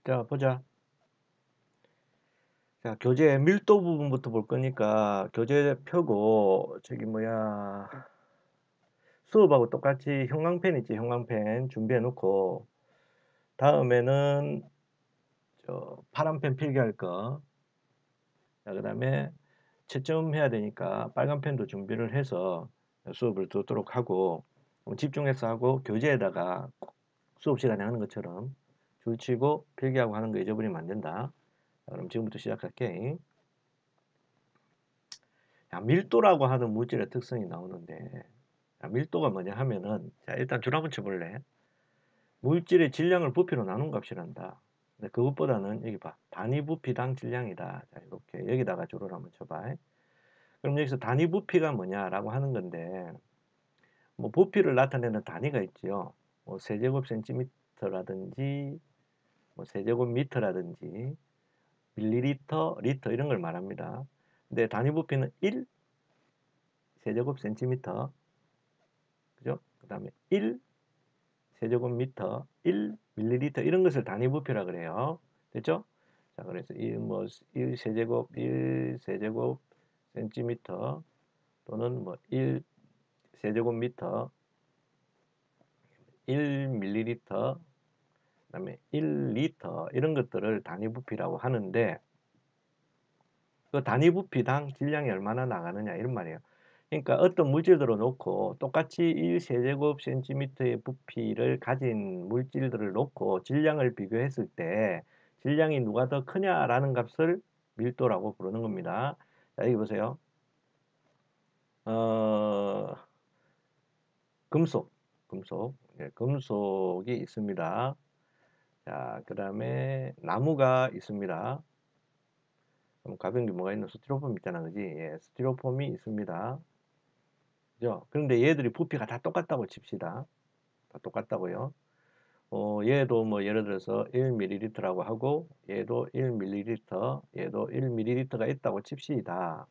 자, 보자. 자, 교재 밀도 부분부터 볼 거니까 교재 펴고 저기 뭐야 수업하고 똑같이 형광펜 있지, 형광펜 준비해 놓고 다음에는 저 파란 펜 필기할 거. 자, 그다음에 채점해야 되니까 빨간 펜도 준비를 해서 수업을 듣도록 하고 집중해서 하고 교재에다가 꼭 수업 시간에 하는 것처럼 줄치고 필기하고 하는 거 잊어버리면 안 된다. 자, 그럼 지금부터 시작할게. 자, 밀도라고 하는 물질의 특성이 나오는데, 자, 밀도가 뭐냐 하면은, 자, 일단 줄 한번 쳐볼래? 물질의 질량을 부피로 나눈 값이란다. 근데 그것보다는 여기 봐. 단위 부피당 질량이다. 자, 이렇게 여기다가 줄을 한번 쳐봐. 그럼 여기서 단위 부피가 뭐냐라고 하는 건데, 뭐 부피를 나타내는 단위가 있지요. 뭐 세제곱 센티미터라든지, 뭐 세제곱 미터라든지, 밀리리터, 리터 이런 걸 말합니다. 근데 단위 부피는 1 세제곱 센티미터, 그죠? 그 다음에 1 세제곱미터, 1 밀리리터 이런 것을 단위 부피라 그래요. 됐죠? 자, 그래서 1 세제곱, 1 세제곱 센티미터 또는 뭐 1 세제곱미터, 1 밀리리터, 그다음에 1 리터 이런 것들을 단위 부피라고 하는데 그 단위 부피당 질량이 얼마나 나가느냐 이런 말이에요. 그러니까 어떤 물질들을 놓고 똑같이 1 세제곱 센티미터의 부피를 가진 물질들을 놓고 질량을 비교했을 때 질량이 누가 더 크냐라는 값을 밀도라고 부르는 겁니다. 자, 여기 보세요. 어, 금속, 네, 금속이 있습니다. 자, 그 다음에 나무가 있습니다. 그럼 가벼운 게 뭐가 있나? 스티로폼 있잖아, 그지? 예, 스티로폼이 있습니다. 그죠? 그런데 얘들이 부피가 다 똑같다고 칩시다. 다 똑같다고요. 얘도 뭐 예를 들어서 1ml라고 하고 얘도 1ml, 얘도 1ml가 있다고 칩시다.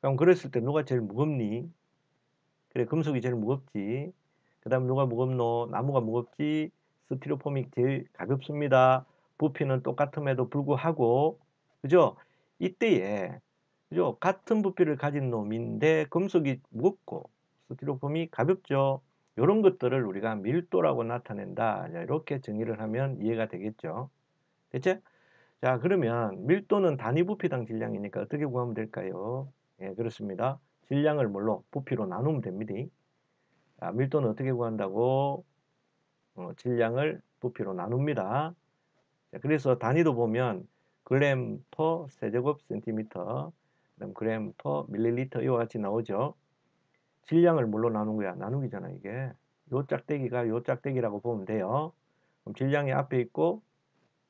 그럼 그랬을 때 누가 제일 무겁니? 그래, 금속이 제일 무겁지. 그 다음 누가 무겁노? 나무가 무겁지. 스티로폼이 제일 가볍습니다. 부피는 똑같음에도 불구하고, 그죠? 이때에, 그죠? 같은 부피를 가진 놈인데 금속이 무겁고 스티로폼이 가볍죠. 이런 것들을 우리가 밀도라고 나타낸다. 이렇게 정의를 하면 이해가 되겠죠. 됐죠? 자, 그러면 밀도는 단위 부피당 질량이니까 어떻게 구하면 될까요? 예, 그렇습니다. 질량을 뭘로? 부피로 나누면 됩니다. 자, 밀도는 어떻게 구한다고? 질량을 부피로 나눕니다. 자, 그래서 단위도 보면 그램 퍼 세제곱 센티미터, 그다음 그램 퍼 밀리리터 이와 같이 나오죠. 질량을 뭘로 나눈 거야? 나누기잖아, 이게. 요 짝대기가 요 짝대기라고 보면 돼요. 그럼 질량이 앞에 있고,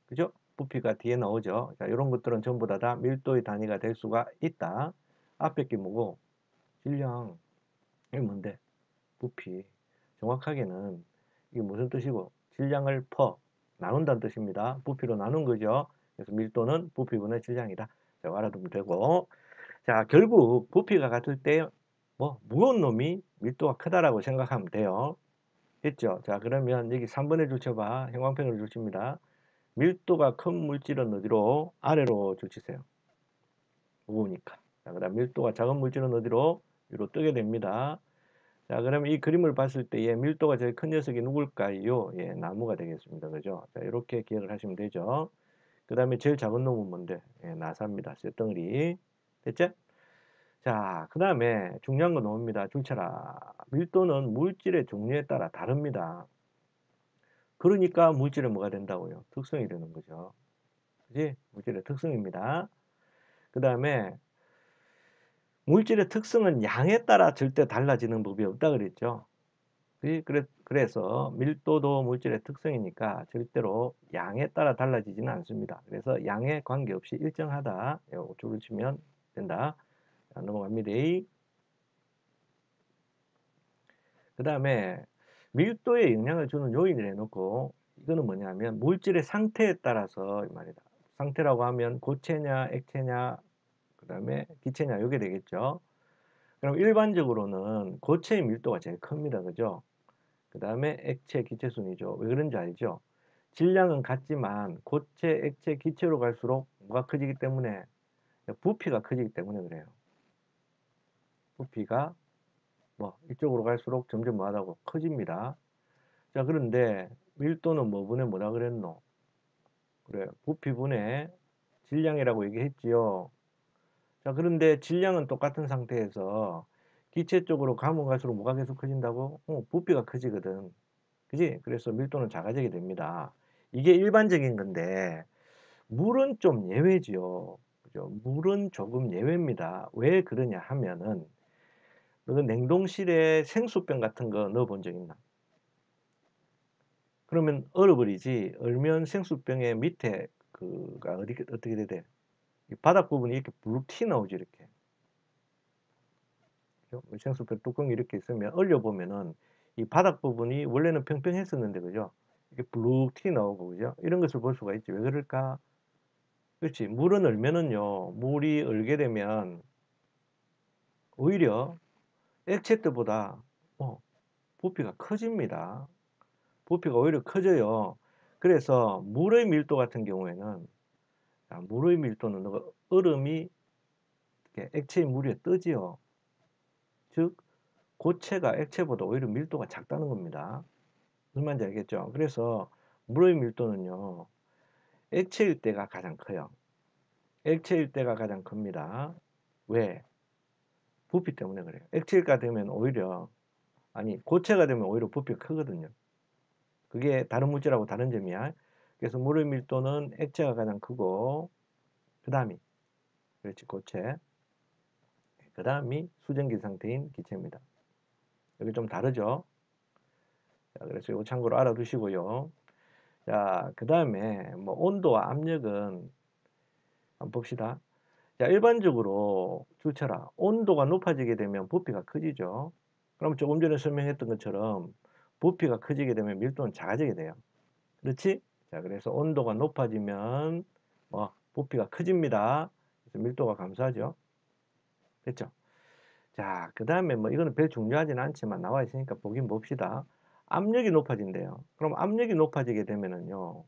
그죠? 부피가 뒤에 나오죠. 자, 이런 것들은 전부 다 밀도의 단위가 될 수가 있다. 앞에 게 뭐고? 질량. 이게 뭔데? 부피. 정확하게는 이게 무슨 뜻이고? 질량을 퍼 나눈다는 뜻입니다. 부피로 나눈 거죠. 그래서 밀도는 부피분의 질량이다. 자, 알아두면 되고. 자, 결국 부피가 같을 때 뭐 무거운 놈이 밀도가 크다라고 생각하면 돼요. 됐죠? 자, 그러면 여기 3번에 줄 쳐봐. 형광펜으로 줄 칩니다. 밀도가 큰 물질은 어디로? 아래로 줄 치세요. 무거우니까. 자, 그다음 밀도가 작은 물질은 어디로? 위로 뜨게 됩니다. 자, 그러면 이 그림을 봤을 때의 밀도가 제일 큰 녀석이 누굴까요? 예, 나무가 되겠습니다. 그죠? 자, 이렇게 기억을 하시면 되죠. 그 다음에 제일 작은 놈은 뭔데? 예, 나사입니다. 쇳덩어리. 됐죠? 자, 그 다음에 중요한 거 나옵니다. 줄쳐라. 밀도는 물질의 종류에 따라 다릅니다. 그러니까 물질은 뭐가 된다고요? 특성이 되는 거죠. 그지? 물질의 특성입니다. 그 다음에 물질의 특성은 양에 따라 절대 달라지는 법이 없다 그랬죠. 그래서 밀도도 물질의 특성이니까 절대로 양에 따라 달라지지는 않습니다. 그래서 양에 관계없이 일정하다. 줄을 치면 된다. 자, 넘어갑니다. 그 다음에 밀도에 영향을 주는 요인을 해놓고 이거는 뭐냐면 물질의 상태에 따라서 이 말이다. 상태라고 하면 고체냐 액체냐 그 다음에 기체냐 이게 되겠죠. 그럼 일반적으로는 고체의 밀도가 제일 큽니다. 그죠? 그 다음에 액체 기체 순이죠. 왜 그런지 알죠? 질량은 같지만 고체, 액체, 기체로 갈수록 뭐가 커지기 때문에 부피가 커지기 때문에 그래요. 부피가 뭐 이쪽으로 갈수록 점점 뭐하다고 커집니다. 자, 그런데 밀도는 뭐분의 뭐라 그랬노? 그래, 부피분의 질량이라고 얘기했지요. 자, 그런데 질량은 똑같은 상태에서 기체 쪽으로 가면 갈수록 뭐가 계속 커진다고? 부피가 커지거든. 그지? 그래서 밀도는 작아지게 됩니다. 이게 일반적인 건데 물은 좀 예외지요. 그죠? 물은 조금 예외입니다. 왜 그러냐 하면은 너는 냉동실에 생수병 같은 거 넣어 본 적 있나? 그러면 얼어버리지. 얼면 생수병의 밑에 그가 어떻게 돼? 이 바닥 부분이 이렇게 불룩 튀어나오지 이렇게. 그죠? 생수병 뚜껑이 이렇게 있으면 얼려보면은 이 바닥 부분이 원래는 평평했었는데 그죠? 이렇게 불룩 튀어나오고 그죠? 이런 것을 볼 수가 있지. 왜 그럴까? 그렇지. 물은 얼면은요. 물이 얼게 되면 오히려 액체 때보다 부피가 커집니다. 부피가 오히려 커져요. 그래서 물의 밀도 같은 경우에는 물의 밀도는 얼음이 액체의 물 위에 뜨지요. 즉 고체가 액체보다 오히려 밀도가 작다는 겁니다. 무슨 말인지 알겠죠? 그래서 물의 밀도는요. 액체일 때가 가장 커요. 액체일 때가 가장 큽니다. 왜? 부피 때문에 그래요. 액체가 되면 오히려 고체가 되면 오히려 부피가 크거든요. 그게 다른 물질하고 다른 점이야. 그래서 물의 밀도는 액체가 가장 크고 그 다음이 그렇지 고체 그 다음이 수증기 상태인 기체입니다. 여기 좀 다르죠. 자, 그래서 이거 참고로 알아두시고요. 자, 그 다음에 뭐 온도와 압력은 한번 봅시다. 자, 일반적으로 주쳐라. 온도가 높아지게 되면 부피가 커지죠. 그럼 조금 전에 설명했던 것처럼 부피가 커지게 되면 밀도는 작아지게 돼요. 그렇지? 자, 그래서 온도가 높아지면 뭐 부피가 커집니다. 그래서 밀도가 감소하죠. 됐죠? 자, 그 다음에 뭐 이거는 별 중요하진 않지만 나와 있으니까 보긴 봅시다. 압력이 높아진대요. 그럼 압력이 높아지게 되면은요.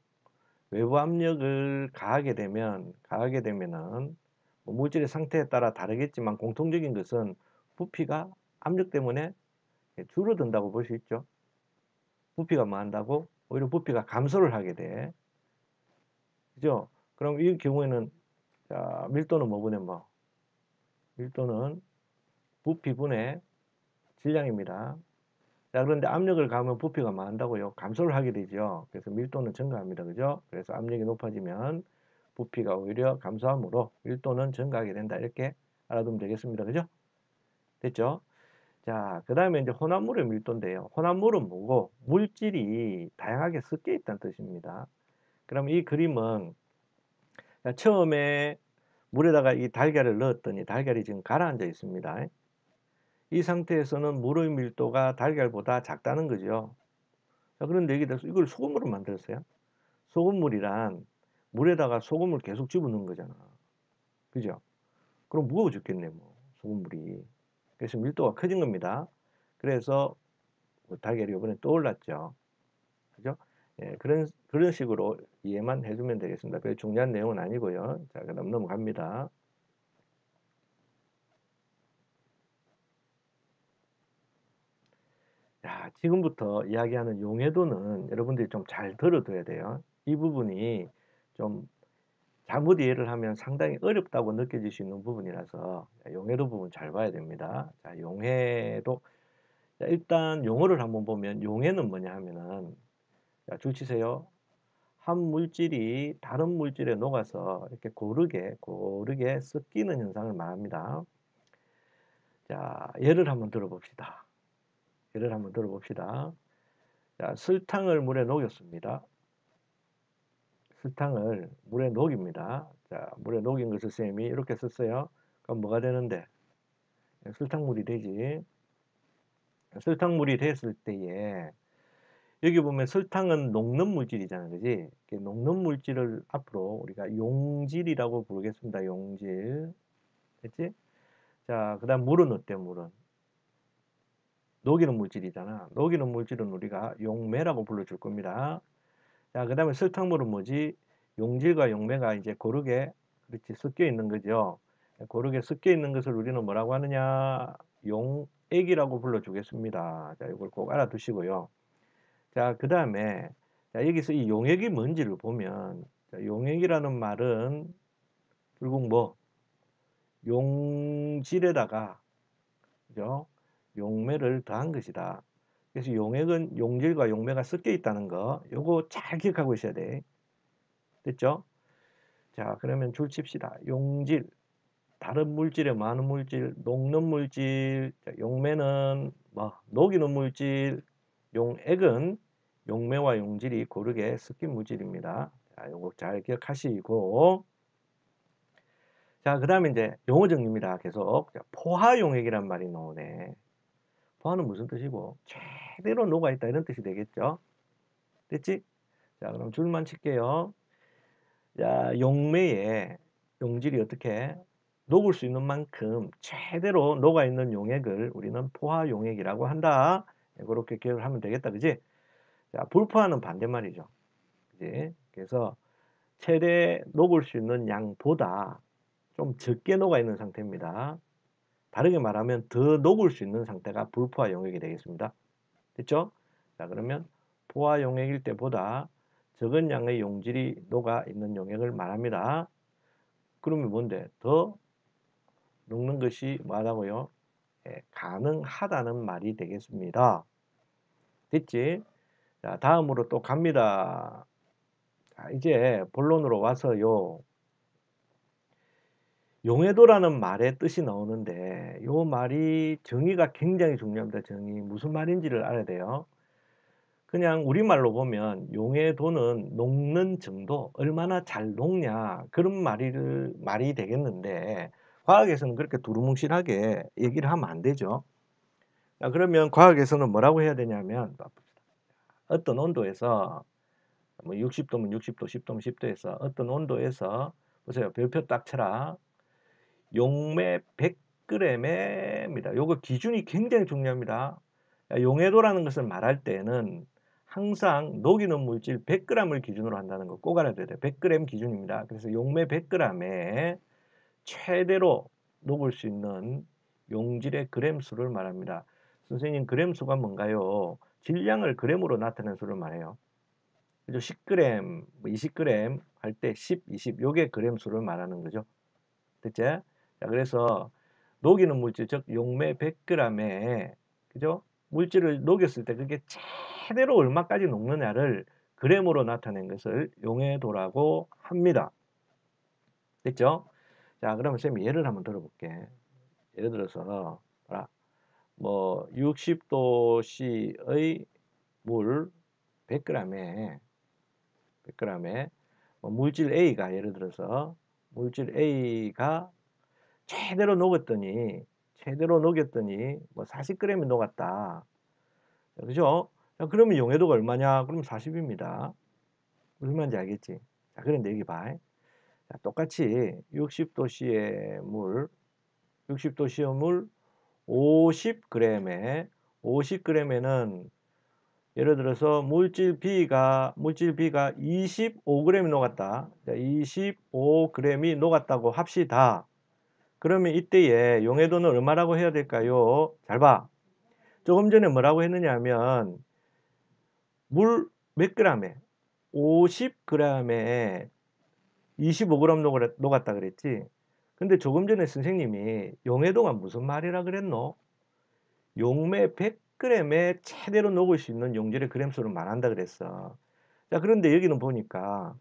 외부 압력을 가하게 되면은 뭐 물질의 상태에 따라 다르겠지만 공통적인 것은 부피가 압력 때문에 줄어든다고 볼 수 있죠. 부피가 뭐 한다고? 오히려 부피가 감소를 하게 돼. 그죠? 그럼 이 경우에는 자, 밀도는 뭐분의 뭐? 밀도는 부피분의 질량입니다. 자, 그런데 압력을 가하면 부피가 뭐 한다고요? 감소를 하게 되죠. 그래서 밀도는 증가합니다. 그죠? 그래서 압력이 높아지면 부피가 오히려 감소하므로 밀도는 증가하게 된다. 이렇게 알아두면 되겠습니다. 그죠? 됐죠? 자, 그 다음에 이제 혼합물의 밀도인데요. 혼합물은 뭐고? 물질이 다양하게 섞여 있다는 뜻입니다. 그럼 이 그림은 처음에 물에다가 이 달걀을 넣었더니 달걀이 지금 가라앉아 있습니다. 이 상태에서는 물의 밀도가 달걀보다 작다는 거죠. 자, 그런데 여기다 이걸 소금으로 만들었어요. 소금물이란 물에다가 소금을 계속 집어넣은 거잖아. 그죠? 그럼 무거워 죽겠네, 뭐, 소금물이. 그래서 밀도가 커진 겁니다. 그래서 달걀이 이번에 떠올랐죠. 그죠? 예, 그런 식으로 이해만 해주면 되겠습니다. 별 중요한 내용은 아니고요. 자, 그다음 넘어갑니다. 자, 지금부터 이야기하는 용해도는 여러분들이 좀 잘 들어둬야 돼요. 이 부분이 좀 잘못 이해를 하면 상당히 어렵다고 느껴질 수 있는 부분이라서 용해도 부분 잘 봐야 됩니다. 자, 용해도 자, 일단 용어를 한번 보면 용해는 뭐냐 하면은 자, 줄 치세요. 한 물질이 다른 물질에 녹아서 이렇게 고르게 섞이는 현상을 말합니다. 자, 예를 한번 들어봅시다. 자, 설탕을 물에 녹였습니다. 설탕을 물에 녹입니다. 자, 물에 녹인 것을 쌤이 이렇게 썼어요. 그럼 뭐가 되는데? 설탕물이 되지. 설탕물이 됐을 때에 여기 보면 설탕은 녹는 물질이잖아, 그지? 녹는 물질을 앞으로 우리가 용질이라고 부르겠습니다. 용질. 됐지? 자, 그 다음 물은 어때, 물은? 녹이는 물질이잖아. 녹이는 물질은 우리가 용매라고 불러줄 겁니다. 자, 그 다음에 설탕물은 뭐지? 용질과 용매가 이제 고르게, 그렇지, 섞여 있는 거죠. 고르게 섞여 있는 것을 우리는 뭐라고 하느냐? 용액이라고 불러주겠습니다. 자, 이걸 꼭 알아두시고요. 자, 그 다음에, 자, 여기서 이 용액이 뭔지를 보면, 자, 용액이라는 말은 결국 뭐, 용질에다가, 그죠? 용매를 더한 것이다. 그래서 용액은 용질과 용매가 섞여 있다는 거, 요거 잘 기억하고 있어야 돼. 됐죠? 자, 그러면 줄 칩시다. 용질, 다른 물질에 많은 물질, 녹는 물질, 자, 용매는 뭐 녹이는 물질, 용액은 용매와 용질이 고르게 섞인 물질입니다. 자, 요거 잘 기억하시고, 자, 그 다음에 이제 용어 정리입니다. 계속. 자, 포화용액이란 말이 나오네. 포화는 무슨 뜻이고? 최대로 녹아있다 이런 뜻이 되겠죠? 됐지? 자, 그럼 줄만 칠게요. 자, 용매에 용질이 어떻게 녹을 수 있는 만큼 최대로 녹아있는 용액을 우리는 포화용액이라고 한다. 그렇게 기억을 하면 되겠다. 그지? 자, 불포화는 반대말이죠. 그지? 그래서 최대 녹을 수 있는 양보다 좀 적게 녹아있는 상태입니다. 다르게 말하면 더 녹을 수 있는 상태가 불포화 용액이 되겠습니다. 됐죠? 자, 그러면 포화 용액일 때보다 적은 양의 용질이 녹아 있는 용액을 말합니다. 그러면 뭔데? 더 녹는 것이 뭐하다고요? 예, 가능하다는 말이 되겠습니다. 됐지? 자, 다음으로 또 갑니다. 자, 이제 본론으로 와서요. 용해도라는 말의 뜻이 나오는데 이 말이 정의가 굉장히 중요합니다. 정의. 무슨 말인지를 알아야 돼요. 그냥 우리말로 보면 용해도는 녹는 정도, 얼마나 잘 녹냐 그런 말이 되겠는데 과학에서는 그렇게 두루뭉실하게 얘기를 하면 안 되죠. 자, 그러면 과학에서는 뭐라고 해야 되냐면 어떤 온도에서 뭐 60도면 60도, 10도면 10도에서 어떤 온도에서 보세요. 별표 딱 쳐라. 용매 100g입니다. 요거 기준이 굉장히 중요합니다. 용해도라는 것을 말할 때는 항상 녹이는 물질 100g을 기준으로 한다는 거 꼭 알아둬야 돼요. 100g 기준입니다. 그래서 용매 100g에 최대로 녹을 수 있는 용질의 그램 수를 말합니다. 선생님, 그램 수가 뭔가요? 질량을 그램으로 나타내는 수를 말해요. 그죠? 10g, 20g 할 때 10, 20 요게 그램 수를 말하는 거죠. 됐지? 자, 그래서 녹이는 물질, 즉 용매 100g에 그죠? 물질을 녹였을 때 그게 최대로 얼마까지 녹느냐를 그램으로 나타낸 것을 용해도라고 합니다. 됐죠? 자, 그러면 쌤이 예를 한번 들어볼게. 예를 들어서 뭐 60도씨의 물 100g에 물질 A가 예를 들어서 물질 A가 최대로 녹였더니 뭐 40g이 녹았다. 그죠? 자, 그러면 용해도가 얼마냐? 그럼 40입니다. 무슨 말인지 알겠지? 자, 그런데 여기 봐. 자, 똑같이 60도씨의 물 50g에 50g에는 예를 들어서 물질 B가 25g이 녹았다. 자, 25g이 녹았다고 합시다. 그러면 이때에 용해도는 얼마라고 해야 될까요? 잘 봐. 조금 전에 뭐라고 했느냐 하면 물 몇 g에 50g에 25g 녹았다 그랬지. 근데 조금 전에 선생님이 용해도가 무슨 말이라 그랬노? 용매 100g에 최대로 녹을 수 있는 용질의 그램수를 말한다 그랬어. 자, 그런데 여기는 보니까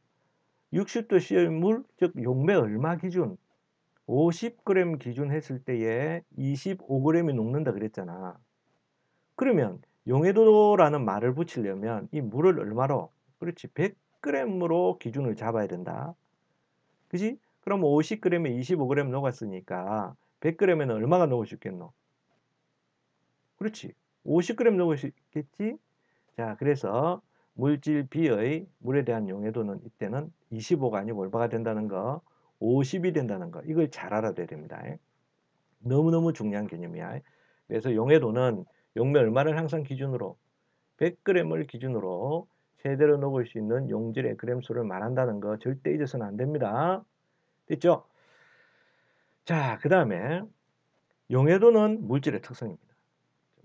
60도씨의 물, 즉 용매 얼마 기준? 50g 기준 했을 때에 25g이 녹는다 그랬잖아. 그러면 용해도라는 말을 붙이려면 이 물을 얼마로? 그렇지, 100g으로 기준을 잡아야 된다. 그지? 그럼 50g에 25g 녹았으니까 100g에는 얼마가 녹을 수 있겠노? 그렇지, 50g 녹을 수 있겠지? 자, 그래서 물질 B의 물에 대한 용해도는 이때는 25가 아니고 얼마가 된다는 거, 50이 된다는 거. 이걸 잘 알아둬야 됩니다. 너무너무 중요한 개념이야. 그래서 용해도는 용매 얼마를 항상 기준으로 100g을 기준으로 최대로 녹을 수 있는 용질의 그램 수를 말한다는 거 절대 잊어서는 안 됩니다. 됐죠? 자, 그다음에 용해도는 물질의 특성입니다.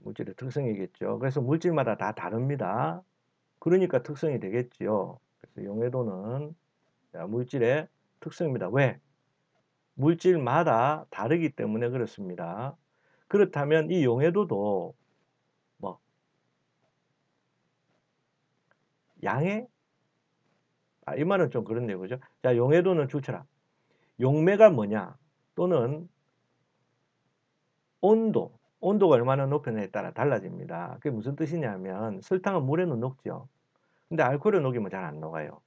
물질의 특성이겠죠. 그래서 물질마다 다 다릅니다. 그러니까 특성이 되겠지요. 그래서 용해도는 물질의 특성입니다. 왜? 물질마다 다르기 때문에 그렇습니다. 그렇다면 이 용해도도 뭐 양의 이 말은 좀 그렇네요. 그죠? 자, 용해도는 줄쳐라. 용매가 뭐냐? 또는 온도가 얼마나 높느냐에 따라 달라집니다. 그게 무슨 뜻이냐면 설탕은 물에는 녹죠. 근데 알코올에 녹이면 잘 안 녹아요.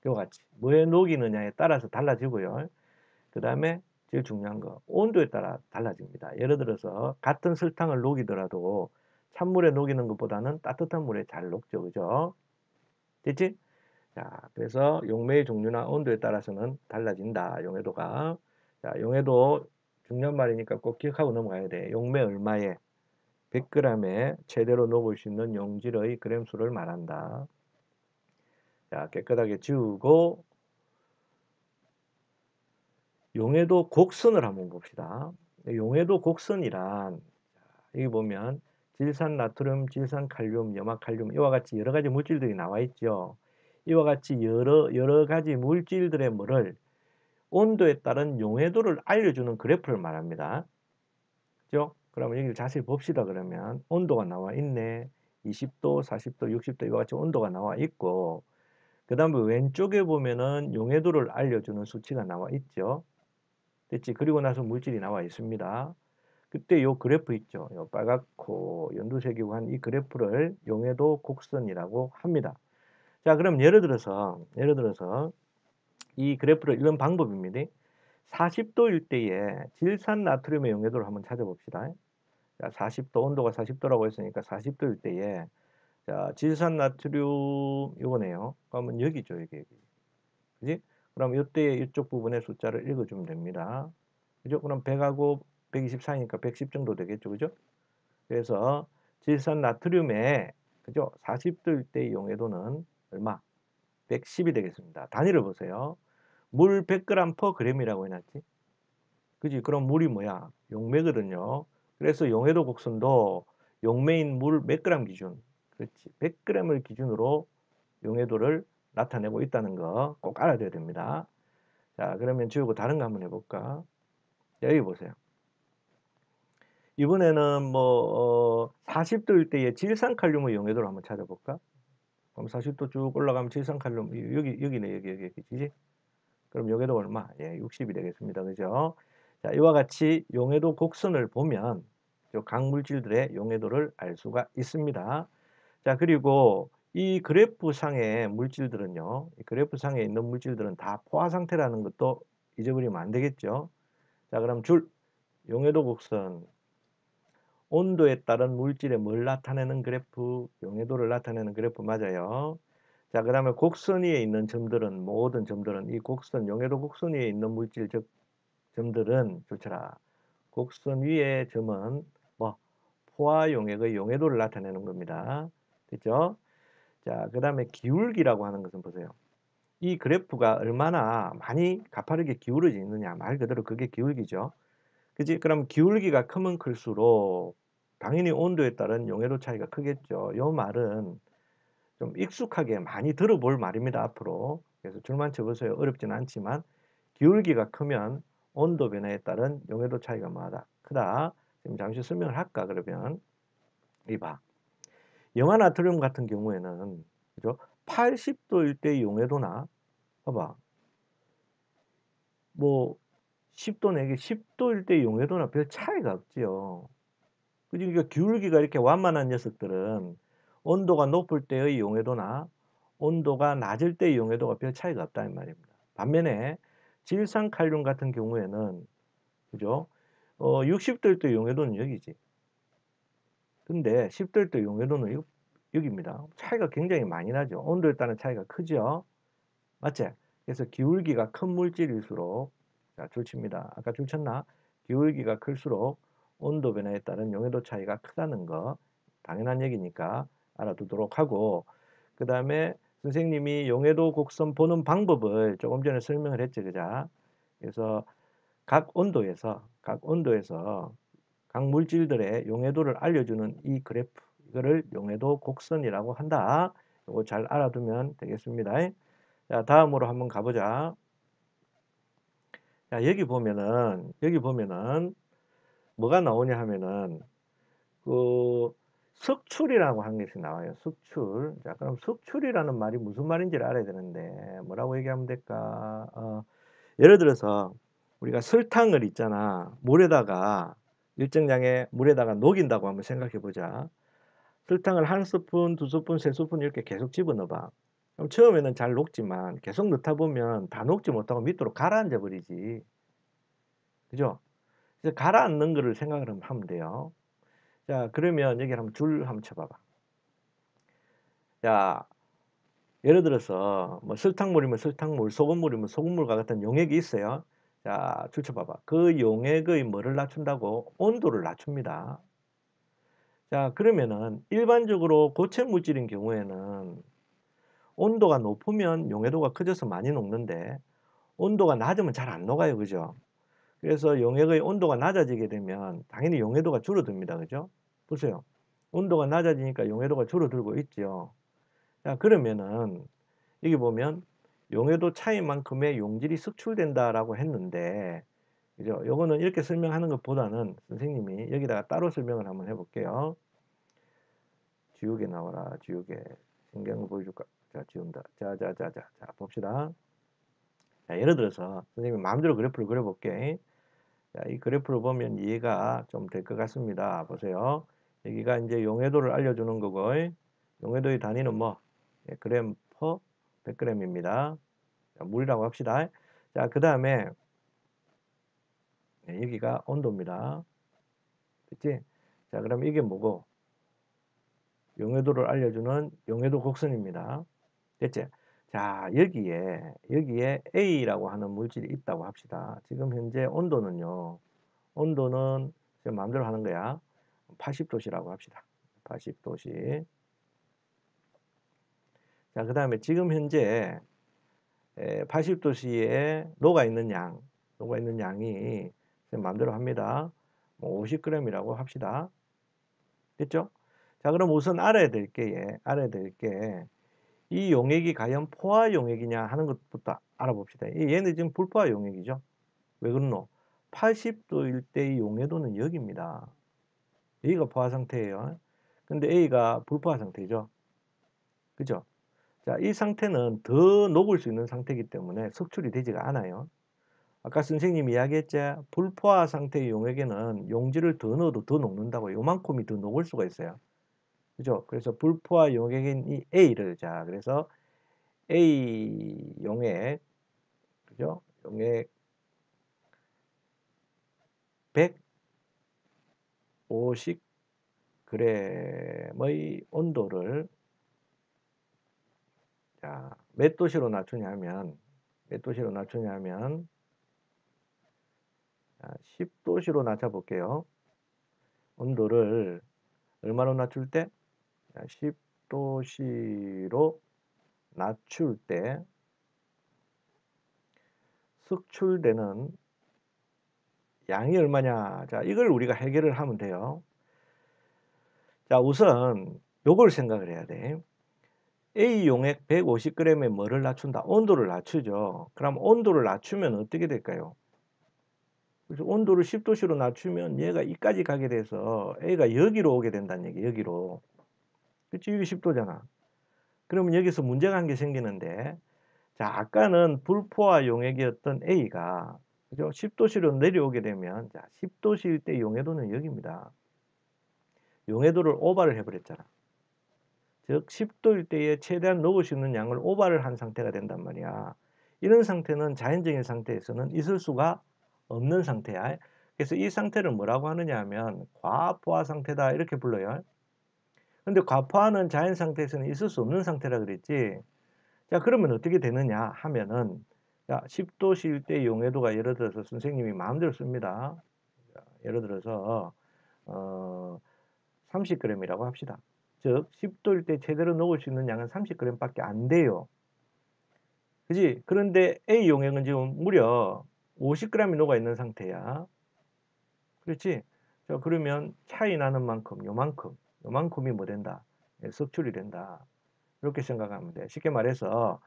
이와 같이 뭐에 녹이느냐에 따라서 달라지고요. 그 다음에 제일 중요한 거 온도에 따라 달라집니다. 예를 들어서 같은 설탕을 녹이더라도 찬물에 녹이는 것보다는 따뜻한 물에 잘 녹죠. 그죠? 됐지? 자, 그래서 용매의 종류나 온도에 따라서는 달라진다. 용해도가. 자, 용해도 중요한 말이니까 꼭 기억하고 넘어가야 돼. 용매 얼마에 100g에 최대로 녹을 수 있는 용질의 그램 수를 말한다. 자, 깨끗하게 지우고 용해도 곡선을 한번 봅시다. 용해도 곡선이란 여기 보면 질산 나트륨, 질산 칼륨, 염화칼륨 이와 같이 여러 가지 물질들이 나와 있죠. 이와 같이 여러 가지 물질들의 뭐를 온도에 따른 용해도를 알려주는 그래프를 말합니다. 그죠? 그러면 여기 자세히 봅시다. 그러면 온도가 나와 있네. 20도, 40도, 60도 이와 같이 온도가 나와 있고 그 다음에 왼쪽에 보면은 용해도를 알려주는 수치가 나와 있죠. 됐지? 그리고 나서 물질이 나와 있습니다. 그때 요 그래프 있죠. 요 빨갛고 연두색이고 한 이 그래프를 용해도 곡선이라고 합니다. 자, 그럼 예를 들어서 이 그래프를 이런 방법입니다. 40도일 때에 질산 나트륨의 용해도를 한번 찾아봅시다. 자, 40도, 온도가 40도라고 했으니까 40도일 때에 자, 질산 나트륨 이거네요. 그러면 여기죠, 여기. 그지? 그럼 이때 이쪽 부분의 숫자를 읽어주면 됩니다. 그죠? 그럼 100하고 124니까 110 정도 되겠죠, 그죠? 그래서 질산 나트륨의 그죠? 40도일 때 용해도는 얼마? 110이 되겠습니다. 단위를 보세요. 물 100g per g이라고 해놨지. 그지? 그럼 물이 뭐야? 용매거든요. 그래서 용해도 곡선도 용매인 물 몇 그램 기준. 그렇지. 100g을 기준으로 용해도를 나타내고 있다는 거 꼭 알아둬야 됩니다. 자, 그러면 지우고 다른 거 한번 해볼까? 자, 여기 보세요. 이번에는 뭐 40도일 때의 질산칼륨의 용해도를 한번 찾아볼까? 그럼 40도 쭉 올라가면 질산칼륨 여기네 여기 그지? 그럼 용해도 얼마? 예, 60이 되겠습니다. 그죠? 자, 이와 같이 용해도 곡선을 보면 각 물질들의 용해도를 알 수가 있습니다. 자, 그리고 이 그래프 상의 물질들은요. 이 그래프 상에 있는 물질들은 다 포화 상태라는 것도 잊어버리면 안 되겠죠. 자, 그럼 용해도 곡선 온도에 따른 물질의 뭘 나타내는 그래프, 용해도를 나타내는 그래프 맞아요. 자, 그 다음에 곡선 위에 있는 점들은 모든 점들은 이 곡선, 용해도 곡선 위에 있는 물질 즉 점들은 좋더라. 곡선 위의 점은 뭐 포화 용액의 용해도를 나타내는 겁니다. 됐죠? 자, 그 다음에 기울기라고 하는 것은 보세요. 이 그래프가 얼마나 많이 가파르게 기울어져 있느냐 말 그대로 그게 기울기죠. 그지? 그럼 기울기가 크면 클수록 당연히 온도에 따른 용해도 차이가 크겠죠. 이 말은 좀 익숙하게 많이 들어볼 말입니다. 앞으로. 그래서 줄만 쳐보세요. 어렵진 않지만 기울기가 크면 온도 변화에 따른 용해도 차이가 뭐하다? 크다. 지금 잠시 설명을 할까? 그러면 이봐. 염화나트륨 같은 경우에는 그죠? 80도일 때 용해도나 봐봐. 뭐 10도 내게 10도일 때 용해도나 별 차이가 없지요. 그러니까 기울기가 이렇게 완만한 녀석들은 온도가 높을 때의 용해도나 온도가 낮을 때의 용해도가 별 차이가 없다는 말입니다. 반면에 질산칼륨 같은 경우에는 그죠? 60도일 때 용해도는 여기지. 근데 10도일 때 용해도는 여기입니다. 차이가 굉장히 많이 나죠. 온도에 따른 차이가 크죠. 맞지? 그래서 기울기가 큰 물질일수록 자, 줄칩니다. 아까 줄쳤나? 기울기가 클수록 온도 변화에 따른 용해도 차이가 크다는 거 당연한 얘기니까 알아두도록 하고 그 다음에 선생님이 용해도 곡선 보는 방법을 조금 전에 설명을 했죠. 그죠? 그래서 각 온도에서 각 물질들의 용해도를 알려주는 이 그래프, 이거를 용해도 곡선이라고 한다. 이거 잘 알아두면 되겠습니다. 자, 다음으로 한번 가보자. 자, 여기 보면은 뭐가 나오냐 하면은 그 석출이라고 하는 것이 나와요. 석출. 자, 그럼 석출이라는 말이 무슨 말인지를 알아야 되는데 뭐라고 얘기하면 될까? 예를 들어서 우리가 설탕을 있잖아. 물에다가 일정량의 물에다가 녹인다고 한번 생각해 보자. 설탕을 한 스푼, 두 스푼, 세 스푼 이렇게 계속 집어넣어 봐. 그럼 처음에는 잘 녹지만 계속 넣다 보면 다 녹지 못하고 밑으로 가라앉아 버리지. 그죠? 그래서 가라앉는 거를 생각을 하면 돼요. 자, 그러면 여기 한번 쳐봐봐. 자, 예를 들어서 뭐 설탕물이면 설탕물, 소금물이면 소금물과 같은 용액이 있어요. 자, 줄 쳐봐봐. 그 용액의 뭐를 낮춘다고? 온도를 낮춥니다. 자, 그러면은 일반적으로 고체 물질인 경우에는 온도가 높으면 용해도가 커져서 많이 녹는데 온도가 낮으면 잘 안 녹아요. 그죠? 그래서 용액의 온도가 낮아지게 되면 당연히 용해도가 줄어듭니다. 그죠? 보세요. 온도가 낮아지니까 용해도가 줄어들고 있죠. 자, 그러면은 여기 보면 용해도 차이만큼의 용질이 석출된다라고 했는데, 그죠? 요거는 이렇게 설명하는 것보다는 선생님이 여기다가 따로 설명을 한번 해볼게요. 지우개 나와라, 지우개. 신기한 거 보여줄까? 자, 지운다. 자, 봅시다. 자, 예를 들어서 선생님이 마음대로 그래프를 그려볼게. 자, 이 그래프를 보면 이해가 좀 될 것 같습니다. 보세요. 여기가 이제 용해도를 알려주는 거고, 용해도의 단위는 뭐, 그램 퍼 100g입니다. 물이라고 합시다. 자, 그 다음에 여기가 온도입니다. 됐지? 자, 그럼 이게 뭐고? 용해도를 알려주는 용해도 곡선입니다. 됐지? 자, 여기에 A라고 하는 물질이 있다고 합시다. 지금 현재 온도는 제 마음대로 하는 거야. 80도씨라고 합시다. 80도씨. 자, 그 다음에 지금 현재 80도씨에 녹아 있는 양이 제 마음대로 합니다. 뭐 50g이라고 합시다. 됐죠? 자, 그럼 우선 알아야 될 게, 이 용액이 과연 포화 용액이냐 하는 것부터 알아봅시다. 얘는 지금 불포화 용액이죠. 왜 그러노? 80도일 때의 용해도는 여기입니다. 여기가 포화 상태예요. 근데 A가 불포화 상태죠. 그죠? 자, 이 상태는 더 녹을 수 있는 상태이기 때문에 석출이 되지가 않아요. 아까 선생님이 이야기했죠. 불포화 상태의 용액에는 용질을 더 넣어도 더 녹는다고 요만큼이 더 녹을 수가 있어요. 그죠? 그래서 불포화 용액인 이 A를, 자, 그래서 A 용액, 그죠? 용액 150g의 온도를, 자, 몇 도씨로 낮추냐면 10도씨로 낮춰 볼게요. 온도를 얼마로 낮출 때? 10도씨로 낮출 때 석출되는 양이 얼마냐? 자, 이걸 우리가 해결을 하면 돼요. 자, 우선 요걸 생각을 해야 돼. A 용액 150g에 뭐를 낮춘다? 온도를 낮추죠. 그럼 온도를 낮추면 어떻게 될까요? 그래서 온도를 10도씨로 낮추면 얘가 이까지 가게 돼서 A가 여기로 오게 된다는 얘기, 여기로. 그치? 여기 10도잖아. 그러면 여기서 문제가 한 게 생기는데, 자, 아까는 불포화 용액이었던 A가, 그죠? 10도씨로 내려오게 되면, 자, 10도씨일 때 용해도는 여기입니다. 용해도를 오버를 해버렸잖아. 즉, 10도일 때에 최대한 녹을 수 있는 양을 오버를 한 상태가 된단 말이야. 이런 상태는 자연적인 상태에서는 있을 수가 없는 상태야. 그래서 이 상태를 뭐라고 하느냐 하면 과포화 상태다 이렇게 불러요. 근데 과포화는 자연 상태에서는 있을 수 없는 상태라 그랬지. 자, 그러면 어떻게 되느냐 하면은, 자, 10도씨일 때 용해도가 예를 들어서 선생님이 마음대로 씁니다. 자, 예를 들어서 30g이라고 합시다. 즉 10도일 때 최대로 녹을 수 있는 양은 30g 밖에 안 돼요. 그지? 그런데 A 용액은 지금 무려 50g이 녹아 있는 상태야. 그렇지? 자, 그러면 차이 나는 만큼 요만큼이 뭐 된다? 예, 석출이 된다. 이렇게 생각하면 돼. 쉽게 말해서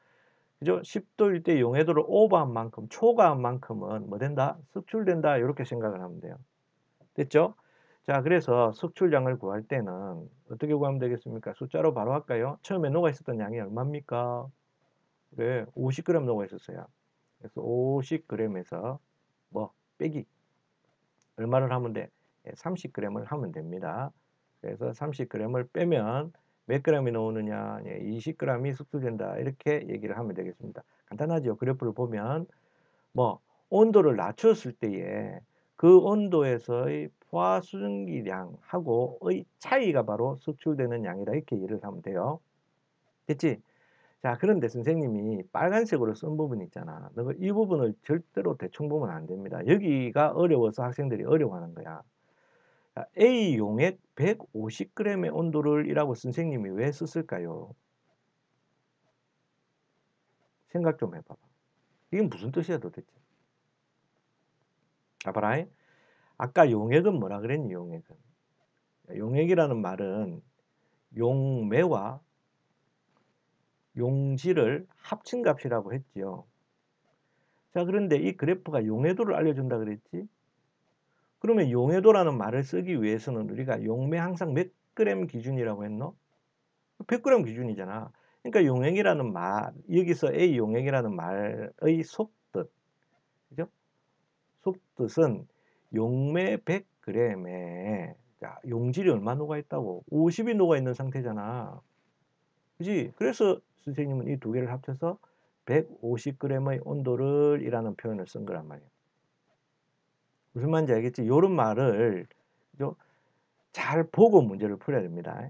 그죠? 10도일 때 용해도를 오버한 만큼, 초과한 만큼은 뭐 된다? 석출된다. 이렇게 생각을 하면 돼요. 됐죠? 자, 그래서 석출량을 구할 때는 어떻게 구하면 되겠습니까? 숫자로 바로 할까요? 처음에 녹아 있었던 양이 얼마입니까? 그래, 50g 녹아 있었어요. 그래서 50g에서 뭐 빼기 얼마를 하면 돼? 30g을 하면 됩니다. 그래서 30g을 빼면 몇 g이 나오느냐? 20g이 숙소된다. 이렇게 얘기를 하면 되겠습니다. 간단하죠. 그래프를 보면 뭐 온도를 낮췄을 때에 그 온도에서의 포화 수증기량하고의 차이가 바로 석출되는 양이다. 이렇게 이해를 하면 돼요. 됐지? 자, 그런데 선생님이 빨간색으로 쓴 부분 있잖아. 너 이 부분을 절대로 대충 보면 안 됩니다. 여기가 어려워서 학생들이 어려워하는 거야. 자, A 용액 150g의 온도를 이라고 선생님이 왜 썼을까요? 생각 좀 해봐봐. 이게 무슨 뜻이야 도대체? 봐봐라. 아까 용액은 뭐라 그랬니? 용액은. 용액이라는 말은 용매와 용질을 합친 값이라고 했지요. 자, 그런데 이 그래프가 용해도를 알려준다 그랬지? 그러면 용해도라는 말을 쓰기 위해서는 우리가 용매 항상 몇 그램 기준이라고 했노? 100g 기준이잖아. 그러니까 용액이라는 말, 여기서 A 용액이라는 말의 속뜻, 그죠? 속뜻은 용매 100g에 자, 용질이 얼마 녹아 있다고? 50이 녹아 있는 상태잖아. 그지? 그래서 선생님은 이 두 개를 합쳐서 150g의 온도를 이라는 표현을 쓴 거란 말이야. 무슨 말인지 알겠지? 이런 말을 그죠? 잘 보고 문제를 풀어야 됩니다.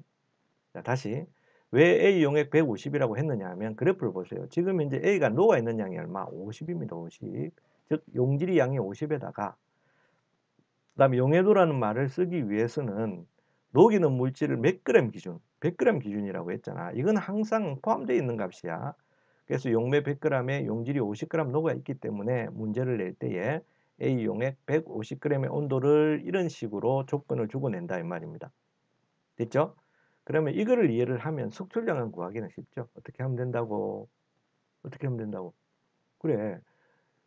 자, 다시. 왜 A 용액 150이라고 했느냐 하면 그래프를 보세요. 지금 이제 A가 녹아 있는 양이 얼마? 50입니다. 50. 즉 용질이 양이 50에다가 그다음에 용해도라는 말을 쓰기 위해서는 녹이는 물질을 몇 그램 기준, 100g 기준이라고 했잖아. 이건 항상 포함되어 있는 값이야. 그래서 용매 100g에 용질이 50g 녹아 있기 때문에 문제를 낼 때에 A 용액 150g의 온도를 이런 식으로 조건을 주고 낸다 이 말입니다. 됐죠? 그러면 이거를 이해를 하면 석출량을 구하기는 쉽죠. 어떻게 하면 된다고? 어떻게 하면 된다고? 그래.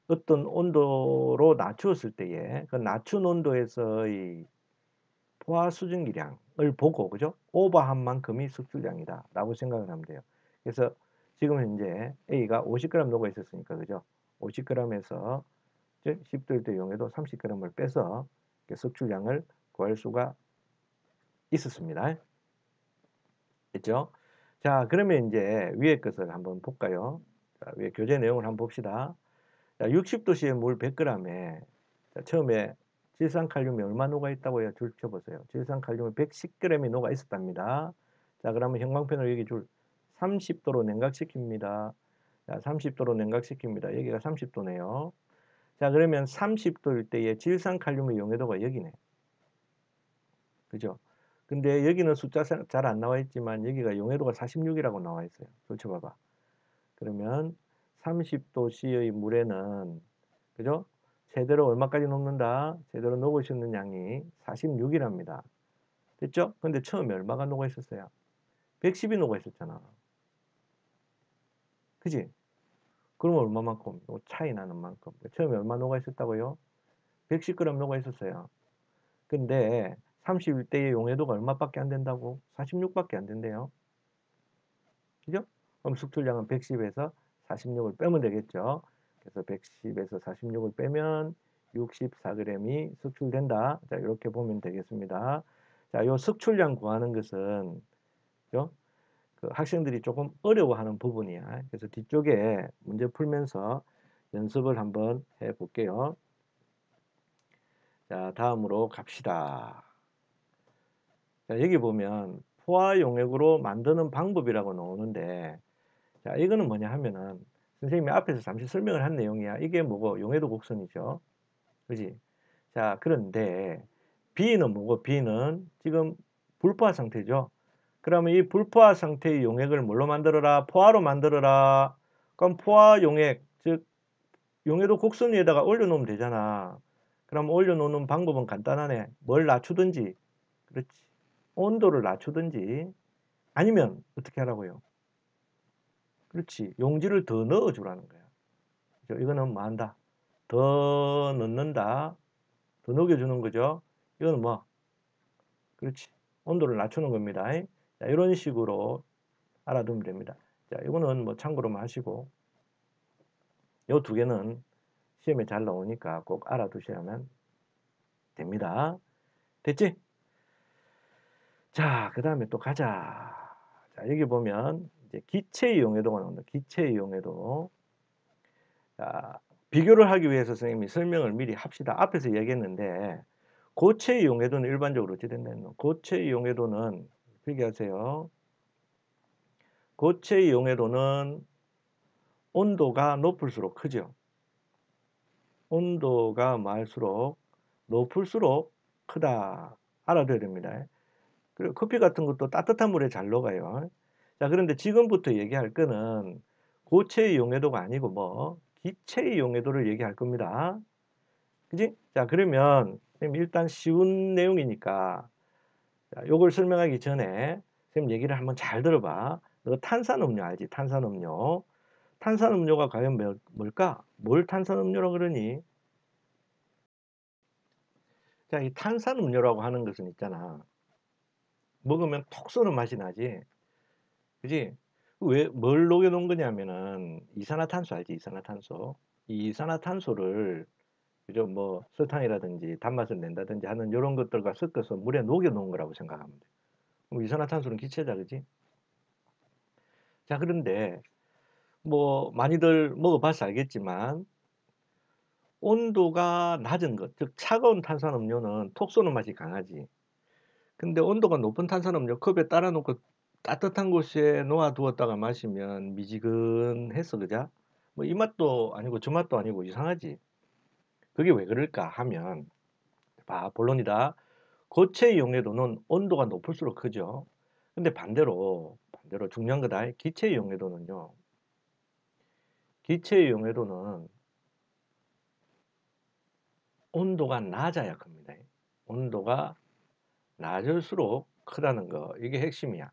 어떤 온도로 낮추었을 때에 그 낮춘 온도에서의 포화 수증기량을 보고 그죠? 오버한 만큼이 석출량이다 라고 생각을 하면 돼요. 그래서 지금 현재 A가 50g 녹아 있었으니까 그죠? 50g에서 10도일 때 용해도 30g을 빼서 석출량을 구할 수가 있었습니다. 됐죠? 자, 그러면 이제 위에 것을 한번 볼까요? 자, 위에 교재 내용을 한번 봅시다. 자, 60도씨의 물 100g에 처음에 질산칼륨이 얼마 녹아 있다고요? 줄 쳐보세요. 질산칼륨이 110g이 녹아 있었답니다. 자, 그러면 형광펜으로 여기 줄 30도로 냉각시킵니다. 자, 30도로 냉각시킵니다. 여기가 30도네요. 자, 그러면 30도일 때의 질산칼륨의 용해도가 여기네. 그죠? 근데 여기는 숫자 잘 안 나와 있지만 여기가 용해도가 46이라고 나와 있어요. 펼쳐봐봐. 그러면 30도씨의 물에는 그죠? 제대로 얼마까지 녹는다? 제대로 녹을 수 있는 양이 46이랍니다. 됐죠? 근데 처음에 얼마가 녹아 있었어요? 110이 녹아 있었잖아. 그지? 그럼 얼마만큼? 차이 나는 만큼. 처음에 얼마 녹아 있었다고요? 110g 녹아 있었어요. 근데 31대의 용해도가 얼마밖에 안 된다고? 46밖에 안 된대요. 그죠? 그럼 숙출량은 110에서 46을 빼면 되겠죠. 그래서 110에서 46을 빼면 64g이 석출된다. 자, 이렇게 보면 되겠습니다. 자, 요 석출량 구하는 것은 그죠? 그 학생들이 조금 어려워하는 부분이야. 그래서 뒤쪽에 문제 풀면서 연습을 한번 해 볼게요. 자, 다음으로 갑시다. 자, 여기 보면 포화 용액으로 만드는 방법이라고 나오는데 자, 이거는 뭐냐 하면은 선생님이 앞에서 잠시 설명을 한 내용이야. 이게 뭐고? 용해도 곡선이죠. 그지? 자, 그런데 B는 뭐고? B는 지금 불포화 상태죠. 그러면 이 불포화 상태의 용액을 뭘로 만들어라? 포화로 만들어라. 그럼 포화 용액, 즉 용해도 곡선 위에다가 올려놓으면 되잖아. 그럼 올려놓는 방법은 간단하네. 뭘 낮추든지, 그렇지. 온도를 낮추든지, 아니면 어떻게 하라고요? 그렇지. 용지를 더 넣어주라는 거야. 그죠? 이거는 뭐 한다? 더 넣는다. 더 녹여주는 거죠. 이거는 뭐, 그렇지. 온도를 낮추는 겁니다. 자, 이런 식으로 알아두면 됩니다. 자, 이거는 뭐 참고로만 하시고, 요 두 개는 시험에 잘 나오니까 꼭 알아두셔야만 됩니다. 됐지? 자, 그 다음에 또 가자. 자, 여기 보면 이제 기체 이용해도가 나온다. 기체 이용해도. 자, 비교를 하기 위해서 선생님이 설명을 미리 합시다. 앞에서 얘기했는데 고체 이용해도는 일반적으로 어찌 된다는 고체 이용해도는 필기하세요. 고체 이용해도는 온도가 높을수록 크죠. 온도가 많을수록 높을수록 크다. 알아둬야 됩니다. 그리고 커피 같은 것도 따뜻한 물에 잘 녹아요. 자, 그런데 지금부터 얘기할 거는 고체의 용해도가 아니고 뭐 기체의 용해도를 얘기할 겁니다. 그지? 자, 그러면 선생님 일단 쉬운 내용이니까 자, 요걸 설명하기 전에 선생님 얘기를 한번 잘 들어봐. 너 탄산음료 알지? 탄산음료. 탄산음료가 과연 뭘까? 뭘 탄산음료라고 그러니? 자, 이 탄산음료라고 하는 것은 있잖아. 먹으면 톡 쏘는 맛이 나지. 그지? 왜, 뭘 녹여놓은 거냐면은, 이산화탄소 알지? 이산화탄소. 이 이산화탄소를, 그죠? 뭐, 설탕이라든지 단맛을 낸다든지 하는 이런 것들과 섞어서 물에 녹여놓은 거라고 생각하면 돼. 그럼 이산화탄소는 기체자, 그지? 자, 그런데, 뭐, 많이들 먹어봐서 알겠지만, 온도가 낮은 것, 즉, 차가운 탄산음료는 톡 쏘는 맛이 강하지. 근데 온도가 높은 탄산음료 컵에 따라 놓고 따뜻한 곳에 놓아두었다가 마시면 미지근해서 그자? 뭐 이 맛도 아니고 저 맛도 아니고 이상하지. 그게 왜 그럴까 하면 봐 본론이다. 고체 용해도는 온도가 높을수록 크죠. 근데 반대로 중요한 거다. 기체 용해도는요. 기체 용해도는 온도가 낮아야 큽니다. 온도가 낮을수록 크다는 거. 이게 핵심이야.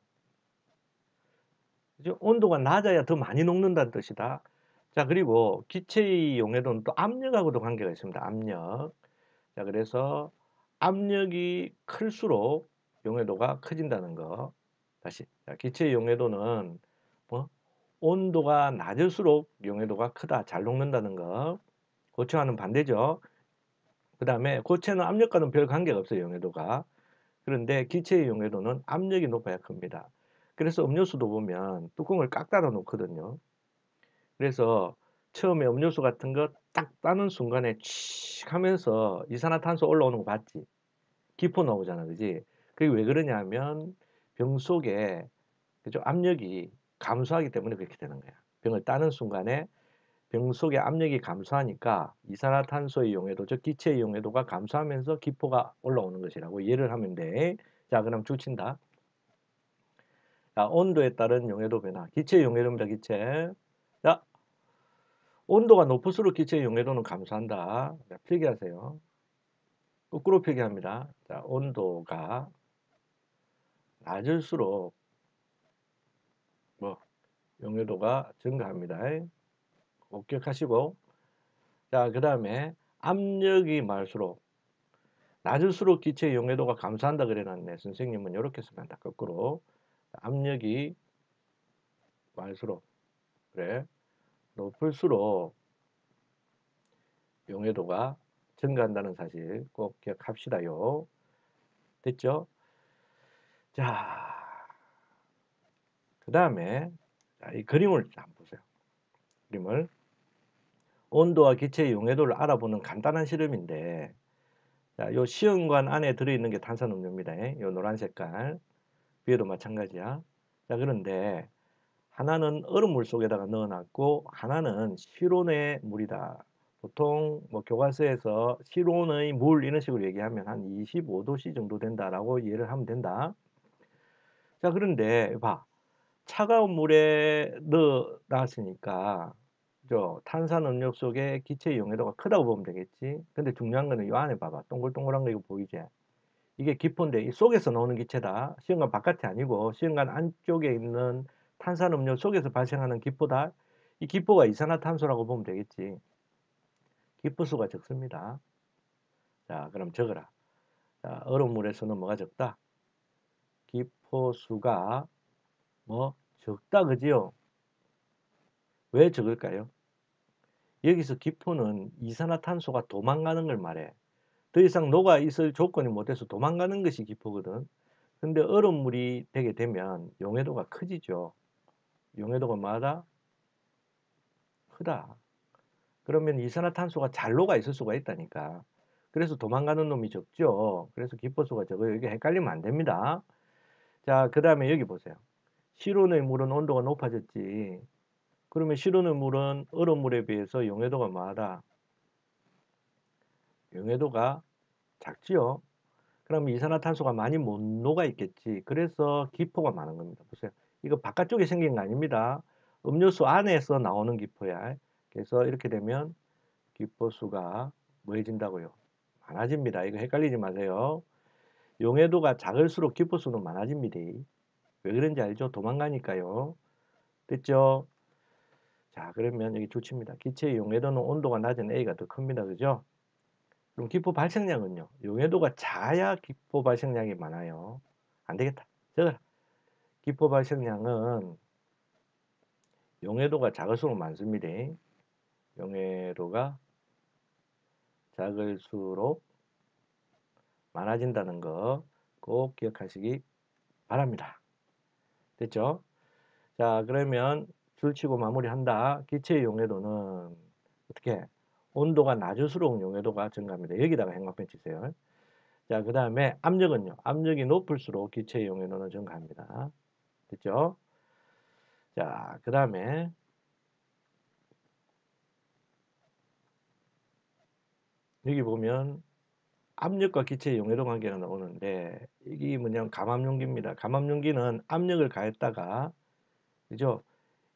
그죠? 온도가 낮아야 더 많이 녹는다는 뜻이다. 자, 그리고 기체의 용해도는 또 압력하고도 관계가 있습니다. 압력. 자, 그래서 압력이 클수록 용해도가 커진다는 거. 다시. 자, 기체의 용해도는 뭐? 온도가 낮을수록 용해도가 크다. 잘 녹는다는 거. 고체와는 반대죠. 그 다음에 고체는 압력과는 별 관계가 없어요. 용해도가. 그런데 기체의 용해도는 압력이 높아야 큽니다. 그래서 음료수도 보면 뚜껑을 깍 닫아 놓거든요. 그래서 처음에 음료수 같은 거 딱 따는 순간에 칙 하면서 이산화탄소 올라오는 거 봤지? 기포 나오잖아, 그지? 그게 왜 그러냐면 병 속에 그죠? 압력이 감소하기 때문에 그렇게 되는 거야. 병을 따는 순간에 병 속의 압력이 감소하니까 이산화탄소의 용해도, 즉 기체의 용해도가 감소하면서 기포가 올라오는 것이라고 이해를 하면 돼. 자, 그럼 줄친다. 자, 온도에 따른 용해도 변화. 기체의 용해도입니다, 기체. 자, 온도가 높을수록 기체의 용해도는 감소한다. 자, 필기하세요. 거꾸로 필기합니다. 자, 온도가 낮을수록 뭐 용해도가 증가합니다. 꼭 기억하시고 자, 그 다음에 압력이 많을수록 낮을수록 기체의 용해도가 감소한다 그래놨네. 선생님은 이렇게 쓰면 다 거꾸로 압력이 많을수록 그래 높을수록 용해도가 증가한다는 사실 꼭 기억합시다요. 됐죠? 자, 그 다음에 이 그림을 한번 보세요. 그림을 온도와 기체의 용해도를 알아보는 간단한 실험인데 자, 요 시험관 안에 들어있는 게 탄산음료입니다. 요 노란 색깔 위에도 마찬가지야. 자, 그런데 하나는 얼음물 속에다가 넣어놨고 하나는 실온의 물이다. 보통 뭐 교과서에서 실온의 물 이런 식으로 얘기하면 한 25도씨 정도 된다라고 이해를 하면 된다. 자, 그런데 봐. 차가운 물에 넣어 놨으니까 탄산음료 속에 기체의 용해도가 크다고 보면 되겠지. 근데 중요한 거는 요 안에 봐봐. 동글동글한 거 이거 보이지? 이게 기포인데 이 속에서 나오는 기체다. 시험관 바깥이 아니고 시험관 안쪽에 있는 탄산음료 속에서 발생하는 기포다. 이 기포가 이산화탄소라고 보면 되겠지. 기포수가 적습니다. 자, 그럼 적어라. 자, 얼음 물에서는 뭐가 적다? 기포수가 뭐 적다, 그지요? 왜 적을까요? 여기서 기포는 이산화탄소가 도망가는 걸 말해. 더 이상 녹아 있을 조건이 못 돼서 도망가는 것이 기포거든. 근데 얼음물이 되게 되면 용해도가 커지죠. 용해도가 뭐하다? 크다. 그러면 이산화탄소가 잘 녹아 있을 수가 있다니까. 그래서 도망가는 놈이 적죠. 그래서 기포수가 적어요. 이게 헷갈리면 안 됩니다. 자, 그 다음에 여기 보세요. 실온의 물은 온도가 높아졌지. 그러면 실온의 물은 얼음물에 비해서 용해도가 뭐하다? 용해도가 작지요. 그럼 이산화탄소가 많이 못 녹아 있겠지. 그래서 기포가 많은 겁니다. 보세요. 이거 바깥쪽에 생긴 거 아닙니다. 음료수 안에서 나오는 기포야. 그래서 이렇게 되면 기포수가 뭐해진다고요? 많아집니다. 이거 헷갈리지 마세요. 용해도가 작을수록 기포수는 많아집니다. 왜 그런지 알죠? 도망가니까요. 됐죠? 자, 그러면 여기 좋습니다. 기체의 용해도는 온도가 낮은 A가 더 큽니다. 그죠? 그럼 기포 발생량은요? 용해도가 작아야 기포 발생량이 많아요. 안 되겠다. 적어라. 기포 발생량은 용해도가 작을수록 많습니다. 용해도가 작을수록 많아진다는 거 꼭 기억하시기 바랍니다. 됐죠? 자, 그러면 줄치고 마무리한다. 기체의 용해도는 어떻게? 온도가 낮을수록 용해도가 증가합니다. 여기다가 행마펜 치세요. 자, 그 다음에 압력은요. 압력이 높을수록 기체의 용해도는 증가합니다. 됐죠? 자, 그 다음에 여기 보면 압력과 기체의 용해도 관계가 나오는데 이게 뭐냐면 감압용기입니다. 감압용기는 압력을 가했다가 그죠?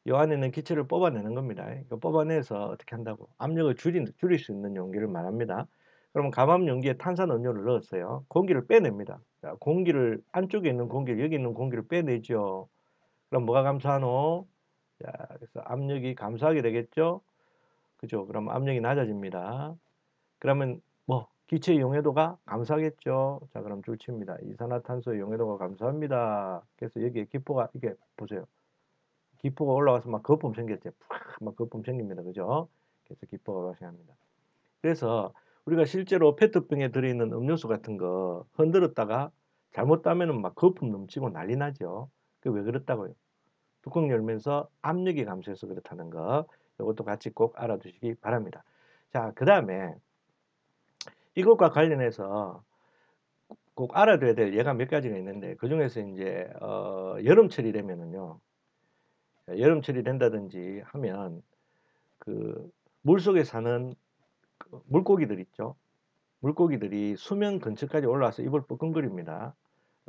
이 안에는 기체를 뽑아내는 겁니다. 이거 뽑아내서 어떻게 한다고? 압력을 줄일 수 있는 용기를 말합니다. 그러면 감압용기에 탄산음료를 넣었어요. 공기를 빼냅니다. 자, 공기를 안쪽에 있는 공기를 여기 있는 공기를 빼내죠. 그럼 뭐가 감소하노? 자, 그래서 압력이 감소하게 되겠죠? 그죠? 그럼 압력이 낮아집니다. 그러면 뭐 기체의 용해도가 감소하겠죠. 자, 그럼 줄칩니다. 이산화탄소의 용해도가 감소합니다. 그래서 여기에 기포가 이게 보세요. 기포가 올라와서 막 거품 생겼죠. 막 거품 생깁니다. 그죠? 그래서 기포가 발생합니다. 그래서 우리가 실제로 페트병에 들어있는 음료수 같은 거 흔들었다가 잘못 따면은 막 거품 넘치고 난리 나죠. 그 왜 그렇다고요? 뚜껑 열면서 압력이 감소해서 그렇다는 거. 이것도 같이 꼭 알아두시기 바랍니다. 자, 그 다음에 이것과 관련해서 꼭 알아둬야 될 예가 몇 가지가 있는데 그 중에서 이제 여름철이 되면은요. 여름철이 된다든지 하면 그 물속에 사는 그 물고기들 있죠. 물고기들이 수면 근처까지 올라와서 입을 뻐끔거립니다.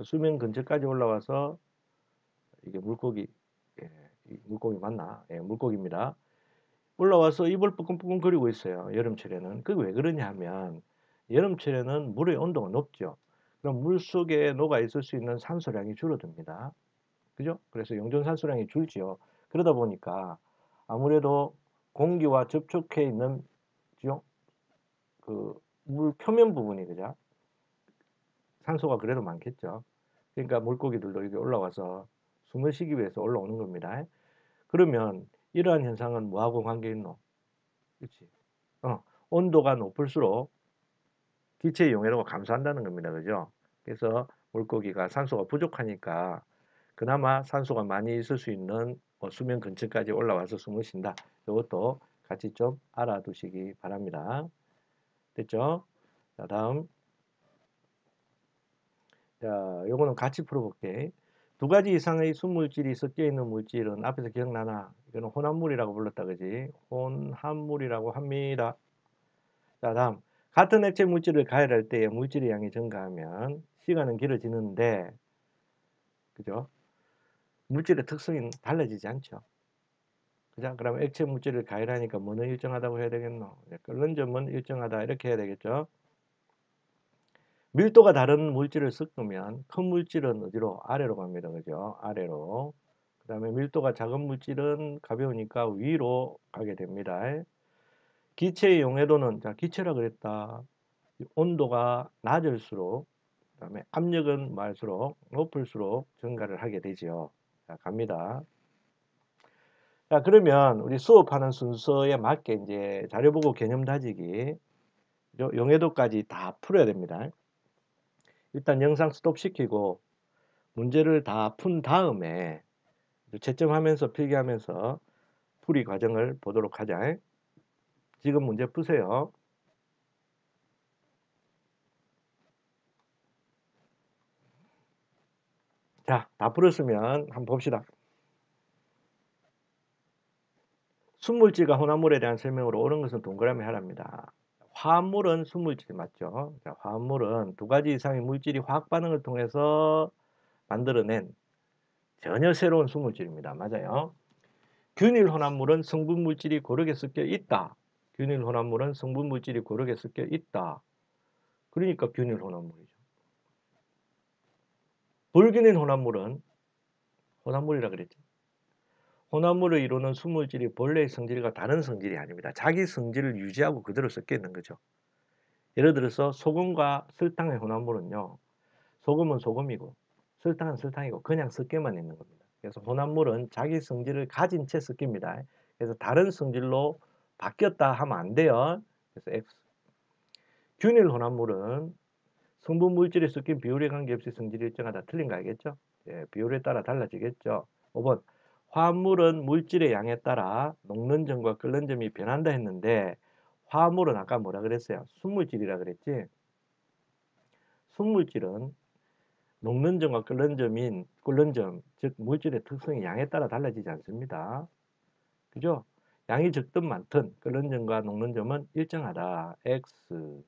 수면 근처까지 올라와서 이게 물고기 예, 물고기 맞나? 예, 물고기입니다. 올라와서 입을 뻐끔뻐끔거리고 있어요. 여름철에는. 그게 왜 그러냐 하면 여름철에는 물의 온도가 높죠. 그럼 물속에 녹아 있을 수 있는 산소량이 줄어듭니다. 그죠? 그래서 용존 산소량이 줄지요. 그러다 보니까 아무래도 공기와 접촉해 있는 그 물 표면 부분이 그죠? 산소가 그래도 많겠죠. 그러니까 물고기들도 여기 올라와서 숨을 쉬기 위해서 올라오는 겁니다. 그러면 이러한 현상은 뭐하고 관계 있노? 그렇지. 온도가 높을수록 기체의 용해도가 감소한다는 겁니다. 그죠? 그래서 물고기가 산소가 부족하니까 그나마 산소가 많이 있을 수 있는 수면 근처까지 올라와서 숨을 쉰다. 이것도 같이 좀 알아두시기 바랍니다. 됐죠? 자, 다음. 자, 요거는 같이 풀어볼게. 두 가지 이상의 순물질이 섞여 있는 물질은 앞에서 기억나나? 이거는 혼합물이라고 불렀다, 그지? 혼합물이라고 합니다. 자, 다음. 같은 액체 물질을 가열할 때에 물질의 양이 증가하면 시간은 길어지는데, 그죠? 물질의 특성이 달라지지 않죠. 그죠? 그러면 액체 물질을 가열하니까 뭐는 일정하다고 해야 되겠노? 끓는 점은 일정하다 이렇게 해야 되겠죠. 밀도가 다른 물질을 섞으면 큰 물질은 어디로? 아래로 갑니다. 그죠? 아래로. 그 다음에 밀도가 작은 물질은 가벼우니까 위로 가게 됩니다. 기체의 용해도는, 자, 기체라 그랬다. 온도가 낮을수록, 그 다음에 압력은 말수록 높을수록 증가를 하게 되죠. 자, 갑니다. 자, 그러면 우리 수업하는 순서에 맞게 이제 자료 보고 개념 다지기, 용해도까지 다 풀어야 됩니다. 일단 영상 스톱 시키고 문제를 다 푼 다음에 채점하면서 필기하면서 풀이 과정을 보도록 하자. 지금 문제 푸세요. 자, 다 풀었으면 한번 봅시다. 순물질과 혼합물에 대한 설명으로 옳은 것은 동그라미 하랍니다. 화합물은 순물질이 맞죠? 자, 화합물은 두 가지 이상의 물질이 화학 반응을 통해서 만들어낸 전혀 새로운 순물질입니다. 맞아요. 균일 혼합물은 성분 물질이 고르게 섞여 있다. 균일 혼합물은 성분 물질이 고르게 섞여 있다. 그러니까 균일 혼합물이죠. 불균일 혼합물은 혼합물이라 그랬죠. 혼합물을 이루는 순물질이 본래의 성질과 다른 성질이 아닙니다. 자기 성질을 유지하고 그대로 섞여 있는 거죠. 예를 들어서 소금과 설탕의 혼합물은요. 소금은 소금이고 설탕은 설탕이고 그냥 섞여만 있는 겁니다. 그래서 혼합물은 자기 성질을 가진 채 섞입니다. 그래서 다른 성질로 바뀌었다 하면 안 돼요. 그래서 X. 균일 혼합물은 성분 물질이 섞인 비율에 관계없이 성질이 일정하다. 틀린 거 알겠죠? 예, 비율에 따라 달라지겠죠. 5번. 화합물은 물질의 양에 따라 녹는 점과 끓는 점이 변한다 했는데 화합물은 아까 뭐라 그랬어요? 순물질이라 그랬지? 순물질은 녹는 점과 끓는 점, 즉 물질의 특성이 양에 따라 달라지지 않습니다. 그죠? 양이 적든 많든 끓는 점과 녹는 점은 일정하다. X.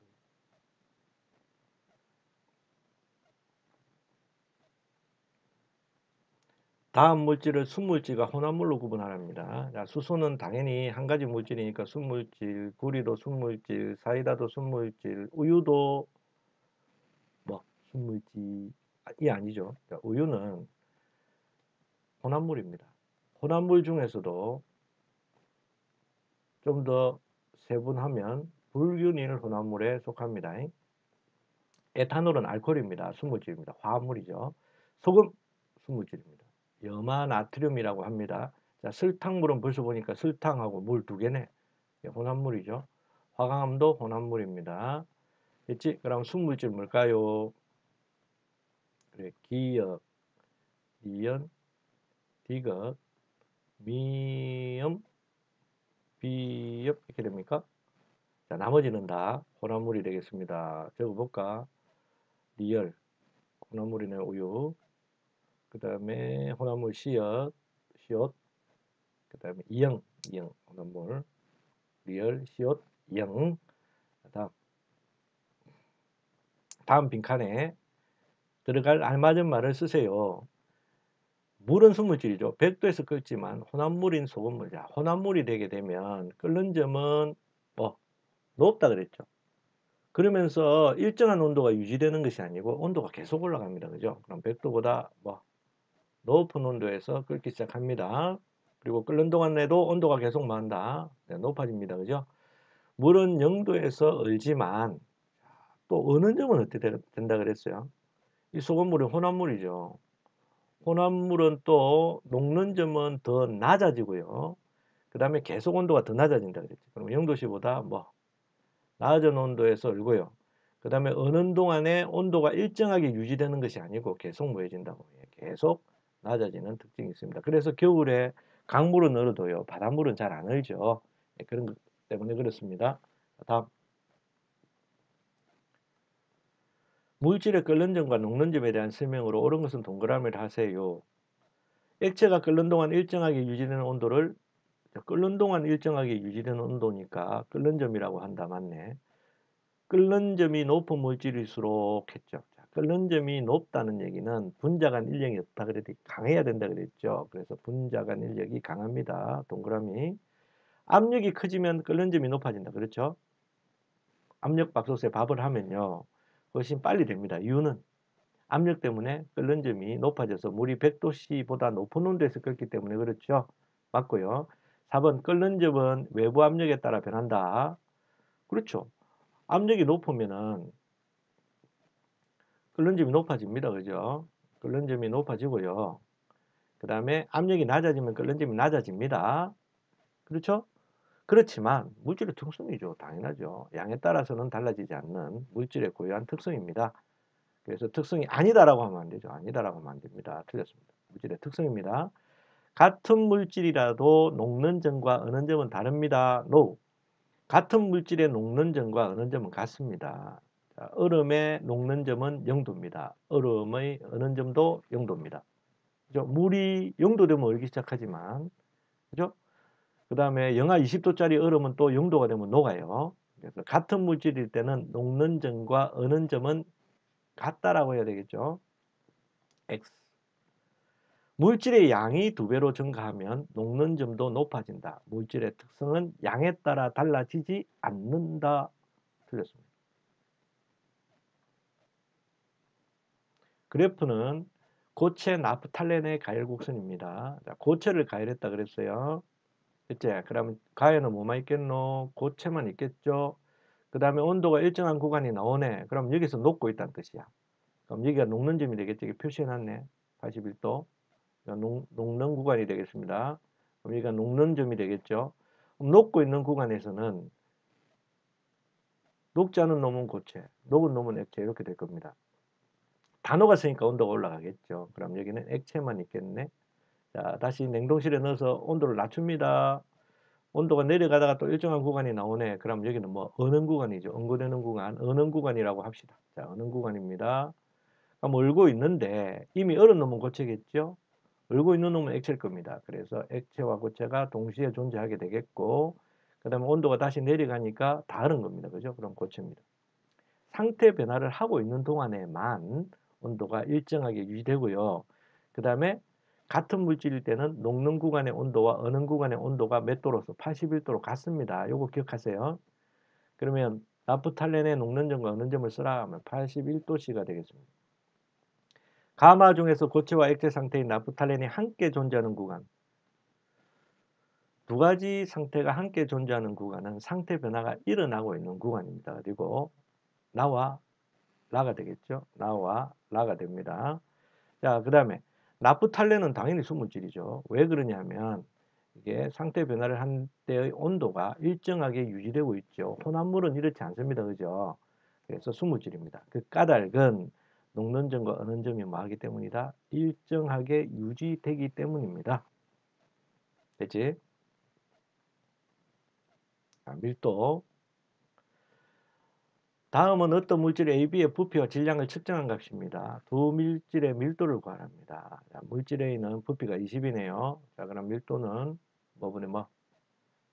다음 물질을 순물질과 혼합물로 구분하랍니다. 자, 수소는 당연히 한 가지 물질이니까 순물질, 구리도 순물질, 사이다도 순물질, 우유도 뭐 순물질이 아니죠. 자, 우유는 혼합물입니다. 혼합물 중에서도 좀 더 세분하면 불균일 혼합물에 속합니다. 에탄올은 알코올입니다. 순물질입니다. 화합물이죠. 소금 순물질입니다. 염화 나트륨이라고 합니다. 자, 설탕물은 벌써 보니까 설탕하고 물 두 개네. 혼합물이죠. 화강암도 혼합물입니다. 됐지? 그럼 순물질 뭘까요? 그래, 기역, 이연, 디귿, 미염, 비엽 이렇게 됩니까? 자, 나머지는 다 혼합물이 되겠습니다. 적어볼까? 리얼, 혼합물이네, 우유. 그 다음에 혼합물 시옷, 그 다음에 이형 혼합물, 리얼, 시옷, 이형. 다음 빈칸에 들어갈 알맞은 말을 쓰세요. 물은 순물질이죠. 100도에서 끓지만 혼합물인 소금물. 자, 혼합물이 되게 되면 끓는 점은 뭐 높다 그랬죠. 그러면서 일정한 온도가 유지되는 것이 아니고 온도가 계속 올라갑니다. 그죠? 그럼 100도보다 뭐 높은 온도에서 끓기 시작합니다. 그리고 끓는 동안 내도 온도가 계속 많다. 네, 높아집니다. 그죠? 물은 0도에서 얼지만 또 어느 점은 어떻게 된다 그랬어요? 이 소금물은 혼합물이죠. 혼합물은 또 녹는 점은 더 낮아지고요. 그 다음에 계속 온도가 더 낮아진다 그랬죠. 그럼 0도씨보다 뭐 낮은 온도에서 얼고요. 그 다음에 어느 동안에 온도가 일정하게 유지되는 것이 아니고 계속 뭐해진다고. 계속 낮아지는 특징이 있습니다. 그래서 겨울에 강물은 얼어도요. 바닷물은 잘 안 얼죠. 그런 것 때문에 그렇습니다. 다음. 물질의 끓는 점과 녹는 점에 대한 설명으로 옳은 것은 동그라미를 하세요. 액체가 끓는 동안 일정하게 유지되는 온도를 끓는 동안 일정하게 유지되는 온도니까 끓는 점이라고 한다. 맞네. 끓는 점이 높은 물질일수록 했죠. 자, 끓는 점이 높다는 얘기는 분자간 인력이 없다 그랬더니 강해야 된다 그랬죠. 그래서 분자간 인력이 강합니다. 동그라미. 압력이 커지면 끓는 점이 높아진다. 그렇죠? 압력밥솥에 밥을 하면요. 훨씬 빨리 됩니다. 이유는 압력 때문에 끓는 점이 높아져서 물이 100도씨보다 높은 온도에서 끓기 때문에 그렇죠. 맞고요. 4번 끓는 점은 외부 압력에 따라 변한다. 그렇죠. 압력이 높으면은 끓는 점이 높아집니다. 그죠? 끓는 점이 높아지고요. 그 다음에 압력이 낮아지면 끓는 점이 낮아집니다. 그렇죠? 그렇지만 물질의 특성이죠. 당연하죠. 양에 따라서는 달라지지 않는 물질의 고유한 특성입니다. 그래서 특성이 아니다라고 하면 안 되죠. 아니다라고 하면 안 됩니다. 틀렸습니다. 물질의 특성입니다. 같은 물질이라도 녹는 점과 어는 점은 다릅니다. No. 같은 물질의 녹는 점과 어는 점은 같습니다. 자, 얼음의 녹는 점은 0도입니다. 얼음의 어는 점도 0도입니다. 그죠? 물이 0도 되면 얼기 시작하지만, 그죠? 그 다음에 영하 20도짜리 얼음은 또 0도가 되면 녹아요. 그래서 같은 물질일 때는 녹는 점과 어는 점은 같다라고 해야 되겠죠. X. 물질의 양이 2배로 증가하면 녹는 점도 높아진다. 물질의 특성은 양에 따라 달라지지 않는다. 틀렸습니다. 그래프는 고체 나프탈렌의 가열 곡선입니다. 자, 고체를 가열했다 그랬어요. 그치? 그러면 가열은 뭐만 있겠노? 고체만 있겠죠? 그 다음에 온도가 일정한 구간이 나오네. 그럼 여기서 녹고 있다는 뜻이야. 그럼 여기가 녹는 점이 되겠지. 여기 표시해놨네. 81도. 녹는 구간이 되겠습니다. 그럼 여기가 녹는 점이 되겠죠. 그럼 녹고 있는 구간에서는 녹지 않은 놈은 고체, 녹은 놈은 액체 이렇게 될 겁니다. 다 녹았으니까 온도가 올라가겠죠. 그럼 여기는 액체만 있겠네. 자, 다시 냉동실에 넣어서 온도를 낮춥니다. 온도가 내려가다가 또 일정한 구간이 나오네. 그럼 여기는 뭐 어는 구간이죠. 응고되는 구간, 어는 구간이라고 합시다. 자, 어는 구간입니다. 그럼 얼고 있는데 이미 얼은 놈은 고체겠죠. 얼고 있는 놈은 액체일 겁니다. 그래서 액체와 고체가 동시에 존재하게 되겠고, 그 다음에 온도가 다시 내려가니까 다 얼은 겁니다. 그죠? 그럼 고체입니다. 상태 변화를 하고 있는 동안에만 온도가 일정하게 유지되고요. 그 다음에 같은 물질일 때는 녹는 구간의 온도와 어는 구간의 온도가 몇 도로서 81도로 같습니다. 요거 기억하세요. 그러면 나프탈렌의 녹는 점과 어는 점을 쓰라 하면 81도씨가 되겠습니다. 가마 중에서 고체와 액체 상태인 나프탈렌이 함께 존재하는 구간. 두 가지 상태가 함께 존재하는 구간은 상태 변화가 일어나고 있는 구간입니다. 그리고 나와 라가 되겠죠. 나와 라가 됩니다. 자, 그 다음에 나프탈렌은 당연히 수물질이죠. 왜 그러냐면 이게 상태 변화를 한 때의 온도가 일정하게 유지되고 있죠. 혼합물은 이렇지 않습니다. 그죠? 그래서 수물질입니다. 그 까닭은 녹는 점과 어는 점이 뭐하기 때문이다? 일정하게 유지되기 때문입니다. 됐지? 자, 밀도. 다음은 어떤 물질 AB의 부피와 질량을 측정한 값입니다. 두 물질의 밀도를 구하랍니다. 자, 물질 A는 부피가 20이네요. 자, 그럼 밀도는 뭐분의 뭐?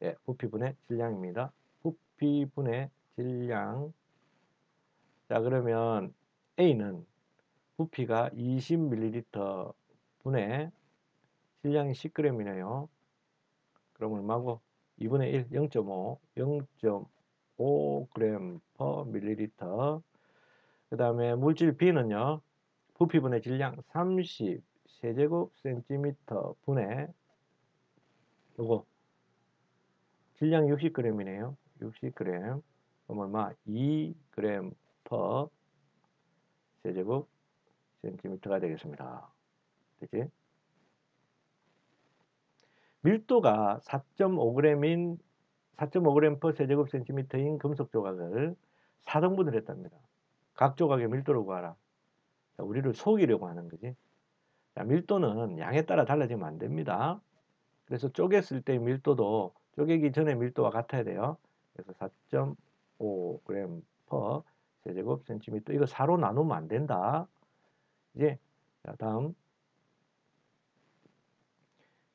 예, 부피분의 질량입니다. 부피분의 질량. 자, 그러면 A는 부피가 20ml 분의 질량이 10g이네요. 그럼 얼마고? 2분의 1, 0.5, 0.5g per ml. 그 다음에 물질 B는요. 부피분의 질량 30 세제곱센티미터 분의 요거 질량 60g이네요. 60g. 그럼 얼마? 2g per 세제곱 센티미터가 되겠습니다. 되지? 밀도가 4.5g인 4.5g per 세제곱 센티미터인 금속 조각을 4등분을 했답니다. 각 조각의 밀도를 구하라. 자, 우리를 속이려고 하는 거지. 자, 밀도는 양에 따라 달라지면 안 됩니다. 그래서 쪼갰을 때 밀도도 쪼개기 전에 밀도와 같아야 돼요. 그래서 4.5g per 세제곱 센티미터. 이거 4로 나누면 안 된다. 이제 자, 다음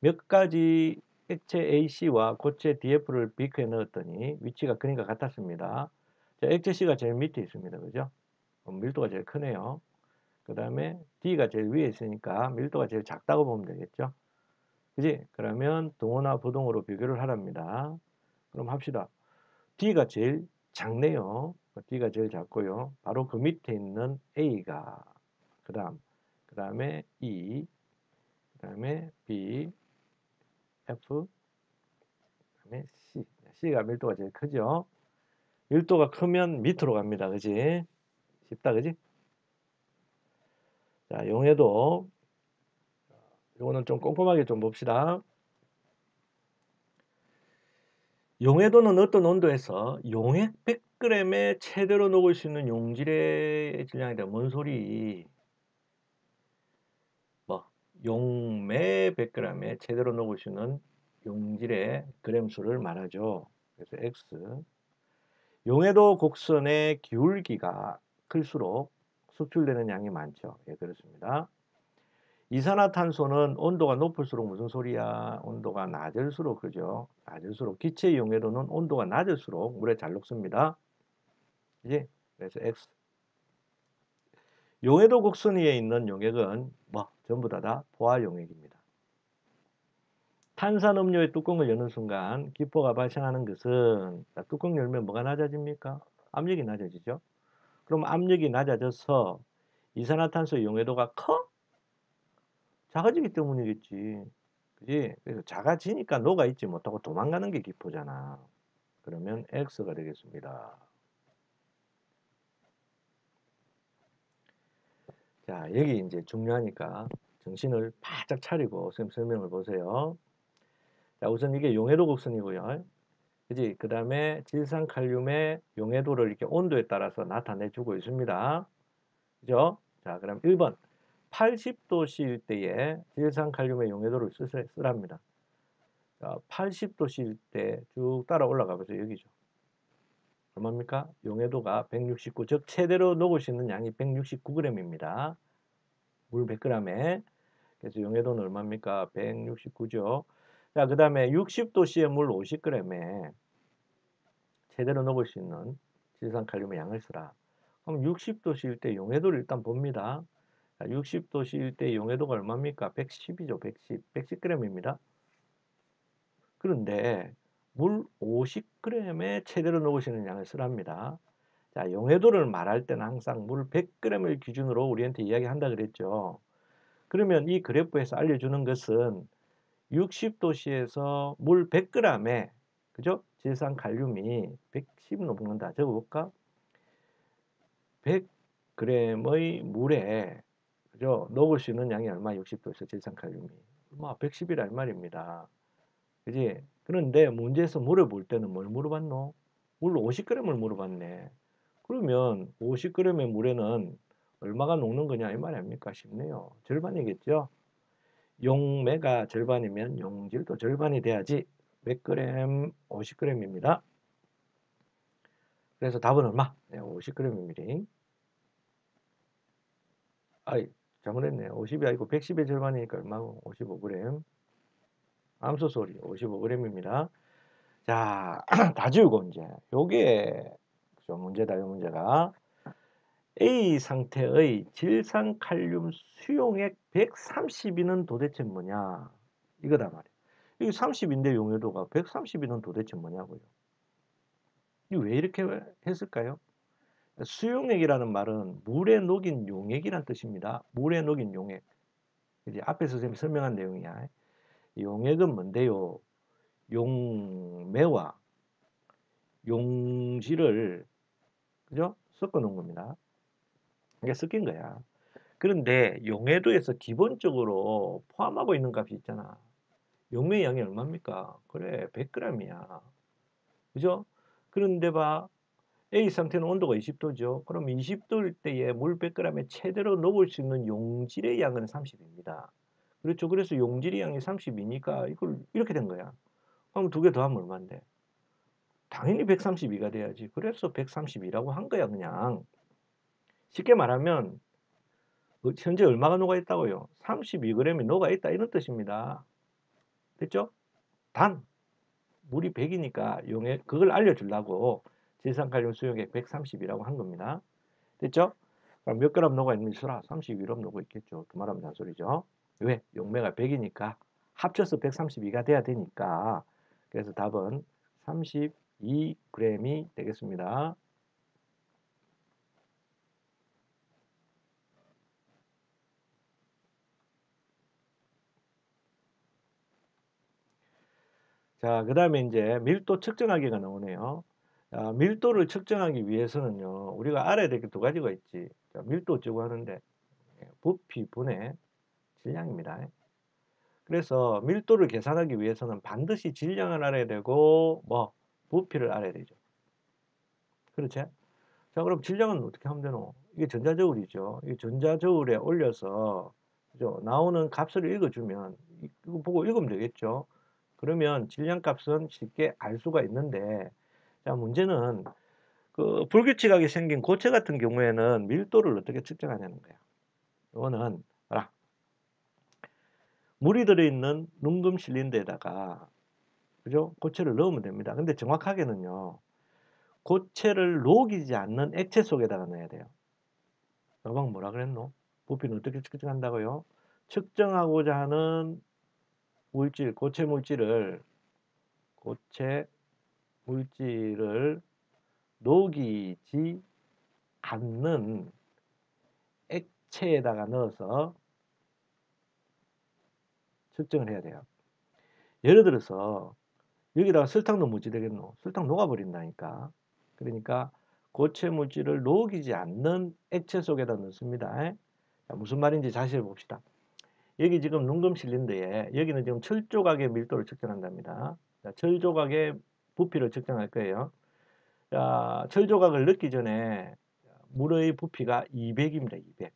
몇 가지 액체 AC와 고체 DF를 비크에 넣었더니 위치가 그림과 같았습니다. 자, 액체 C가 제일 밑에 있습니다. 그죠? 밀도가 제일 크네요. 그 다음에 D가 제일 위에 있으니까 밀도가 제일 작다고 보면 되겠죠. 그지? 그러면 동호나 부동으로 비교를 하랍니다. 그럼 합시다. D가 제일 작네요. D가 제일 작고요. 바로 그 밑에 있는 A가 그 다음에 E, 그 다음에 B, F, 그 다음에 C. C가 밀도가 제일 크죠. 밀도가 크면 밑으로 갑니다. 그지? 쉽다. 그지? 자, 용해도 이거는 좀 꼼꼼하게 좀 봅시다. 용해도는 어떤 온도에서 용액 100g에 최대로 녹을 수 있는 용질의 질량이다. 뭔 소리? 뭐 용매 100g에 최대로 녹을 수 있는 용질의 그램 수를 말하죠. 그래서 X. 용해도 곡선의 기울기가 클수록 수출되는 양이 많죠. 예, 그렇습니다. 이산화탄소는 온도가 높을수록 무슨 소리야? 온도가 낮을수록, 그죠? 낮을수록. 기체 용해도는 온도가 낮을수록 물에 잘 녹습니다. 이제 그래서 X. 용해도 곡선 위에 있는 용액은 뭐 전부 다 포화 용액입니다. 탄산음료의 뚜껑을 여는 순간 기포가 발생하는 것은, 자, 뚜껑 열면 뭐가 낮아집니까? 압력이 낮아지죠. 그럼 압력이 낮아져서 이산화탄소의 용해도가 커? 작아지기 때문이겠지. 그지? 그래서 작아지니까 녹아있지 못하고 도망가는 게 기포잖아. 그러면 X가 되겠습니다. 자, 여기 이제 중요하니까 정신을 바짝 차리고 설명을 보세요. 자, 우선 이게 용해도 곡선이고요. 그지? 그 다음에 질산칼륨의 용해도를 이렇게 온도에 따라서 나타내주고 있습니다. 그죠? 자, 그럼 1번. 80도씨일 때에 질산칼륨의 용해도를 쓰랍니다. 자, 80도씨일 때 쭉 따라 올라가 보세요. 여기죠. 얼마입니까? 용해도가 169, 즉 최대로 녹을 수 있는 양이 169g입니다. 물 100g에. 그래서 용해도는 얼마입니까? 169죠. 자, 그 다음에 60도씨의 물 50g에 제대로 녹을 수 있는 질산칼륨의 양을 쓰라. 그럼 60도씨일 때 용해도를 일단 봅니다. 60도씨일 때 용해도가 얼마입니까? 110이죠. 110. 110g입니다. 그런데 물 50g에 최대로 녹을 수 있는 양을 쓰랍니다. 자, 용해도를 말할 때는 항상 물 100g을 기준으로 우리한테 이야기한다 그랬죠. 그러면 이 그래프에서 알려주는 것은 60도씨에서 물 100g에, 그죠? 질산칼륨이 110 녹는다. 적어볼까? 100g의 물에, 그죠? 녹을 수 있는 양이 얼마? 60도에서 질산칼륨이. 얼마? 110이란 말입니다. 그지? 그런데 문제에서 물어볼 때는 뭘 물어봤노? 물 50g을 물어봤네. 그러면 50g의 물에는 얼마가 녹는 거냐 이 말 아닙니까? 쉽네요. 절반이겠죠? 용매가 절반이면 용질도 절반이 돼야지. 100g, 50g입니다. 그래서 답은 얼마? 네, 50g입니다. 아이, 잘못했네요. 50이 아니고 110의 절반이니까 얼마고? 55g. 암소 소리 55g입니다. 자, 다 지우고 이제 요게 좀 문제다. 요 문제가 A 상태의 질산칼륨 수용액 130이는 도대체 뭐냐? 이거다 말이야. 이게 30인데 용해도가 130이는 도대체 뭐냐고요. 이게 왜 이렇게 했을까요? 수용액이라는 말은 물에 녹인 용액이란 뜻입니다. 물에 녹인 용액. 이제 앞에서 선생님이 설명한 내용이야. 용액은 뭔데요? 용매와 용질을, 그죠? 섞어 놓은 겁니다. 이게 섞인 거야. 그런데 용해도에서 기본적으로 포함하고 있는 값이 있잖아. 용매의 양이 얼마입니까? 그래, 100g이야. 그죠? 그런데 봐. A 상태는 온도가 20도죠. 그럼 20도일 때에 물 100g에 최대로 녹을 수 있는 용질의 양은 30입니다. 그렇죠. 그래서 용질의 양이 30이니까 이걸 이렇게 된 거야. 그럼 두 개 더하면 얼마인데? 당연히 132가 돼야지. 그래서 132라고 한 거야, 그냥. 쉽게 말하면 현재 얼마가 녹아있다고요? 32g이 녹아있다 이런 뜻입니다. 됐죠? 단 물이 100이니까 그걸 알려주려고 질산칼륨 수용액 130이라고 한 겁니다. 됐죠? 그럼 몇 그램 녹아 있는 수라 32g 녹아 있겠죠. 두말하면 잔소리죠. 왜? 용매가 100이니까 합쳐서 132가 돼야 되니까. 그래서 답은 32g이 되겠습니다. 자, 그 다음에 이제 밀도 측정하기가 나오네요. 자, 밀도를 측정하기 위해서는요, 우리가 알아야 될 게 두 가지가 있지. 자, 밀도 어쩌고 하는데, 부피 분의 질량입니다. 그래서 밀도를 계산하기 위해서는 반드시 질량을 알아야 되고, 뭐, 부피를 알아야 되죠. 그렇지? 자, 그럼 질량은 어떻게 하면 되노? 이게 전자저울이죠. 이 전자저울에 올려서, 그죠? 나오는 값을 읽어주면, 이거 보고 읽으면 되겠죠. 그러면 질량값은 쉽게 알 수가 있는데, 자, 문제는 그 불규칙하게 생긴 고체 같은 경우에는 밀도를 어떻게 측정하냐는 거야. 이거는 봐라. 물이 들어있는 눈금 실린더에다가 그죠? 고체를 넣으면 됩니다. 근데 정확하게는요. 고체를 녹이지 않는 액체 속에다가 넣어야 돼요. 너방 뭐라 그랬노? 부피는 어떻게 측정한다고요? 측정하고자 하는 물질, 고체 물질을 녹이지 않는 액체에다가 넣어서 측정을 해야 돼요. 예를 들어서 여기다가 설탕 넣으면 어찌 되겠노? 설탕 녹아버린다니까. 그러니까 고체 물질을 녹이지 않는 액체 속에다 넣습니다. 자, 무슨 말인지 자세히 봅시다. 여기 지금 눈금 실린더에 여기는 지금 철 조각의 밀도를 측정한답니다. 자, 철 조각의 부피를 측정할 거예요. 자, 철 조각을 넣기 전에 물의 부피가 200입니다. 200.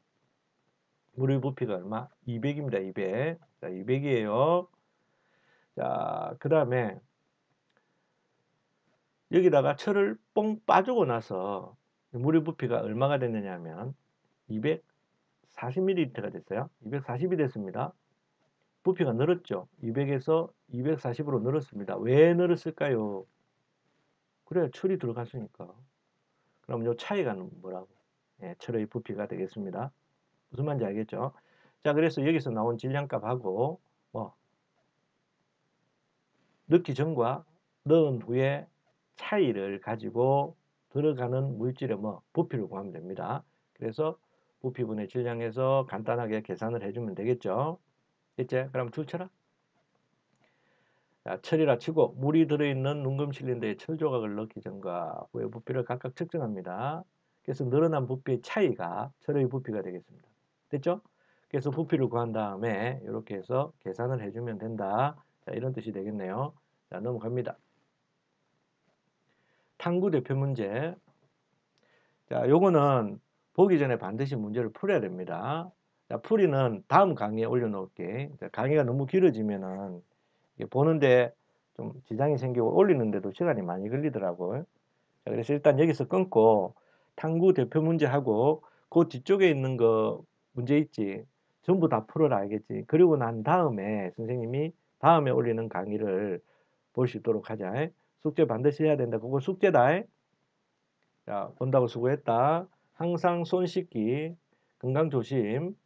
물의 부피가 얼마? 200입니다. 200. 자, 200이에요. 자, 그 다음에 여기다가 철을 뽕 빠주고 나서 물의 부피가 얼마가 됐느냐 하면 240ml가 됐어요. 240이 됐습니다. 부피가 늘었죠. 200에서 240으로 늘었습니다. 왜 늘었을까요? 그래, 철이 들어갔으니까. 그럼 요 차이가 뭐라고? 예, 철의 부피가 되겠습니다. 무슨 말인지 알겠죠? 자, 그래서 여기서 나온 질량값하고 뭐 넣기 전과 넣은 후에 차이를 가지고 들어가는 물질의 뭐 부피를 구하면 됩니다. 그래서 부피분의 질량에서 간단하게 계산을 해주면 되겠죠. 됐지? 그럼 줄 쳐라. 자, 철이라 치고 물이 들어있는 눈금 실린더에 철 조각을 넣기 전과 후의 부피를 각각 측정합니다. 그래서 늘어난 부피의 차이가 철의 부피가 되겠습니다. 됐죠? 그래서 부피를 구한 다음에 이렇게 해서 계산을 해주면 된다. 자, 이런 뜻이 되겠네요. 자, 넘어갑니다. 탐구 대표 문제. 자, 요거는 보기 전에 반드시 문제를 풀어야 됩니다. 자, 풀이는 다음 강의에 올려놓을게. 자, 강의가 너무 길어지면은 보는데 좀 지장이 생기고 올리는데도 시간이 많이 걸리더라고요. 자, 그래서 일단 여기서 끊고 탐구 대표 문제하고 그 뒤쪽에 있는 거 문제 있지. 전부 다 풀어라 알겠지. 그리고 난 다음에 선생님이 다음에 올리는 강의를 볼 수 있도록 하자. 숙제 반드시 해야 된다. 그거 숙제다. 자, 본다고 수고했다. 항상 손 씻기, 건강 조심.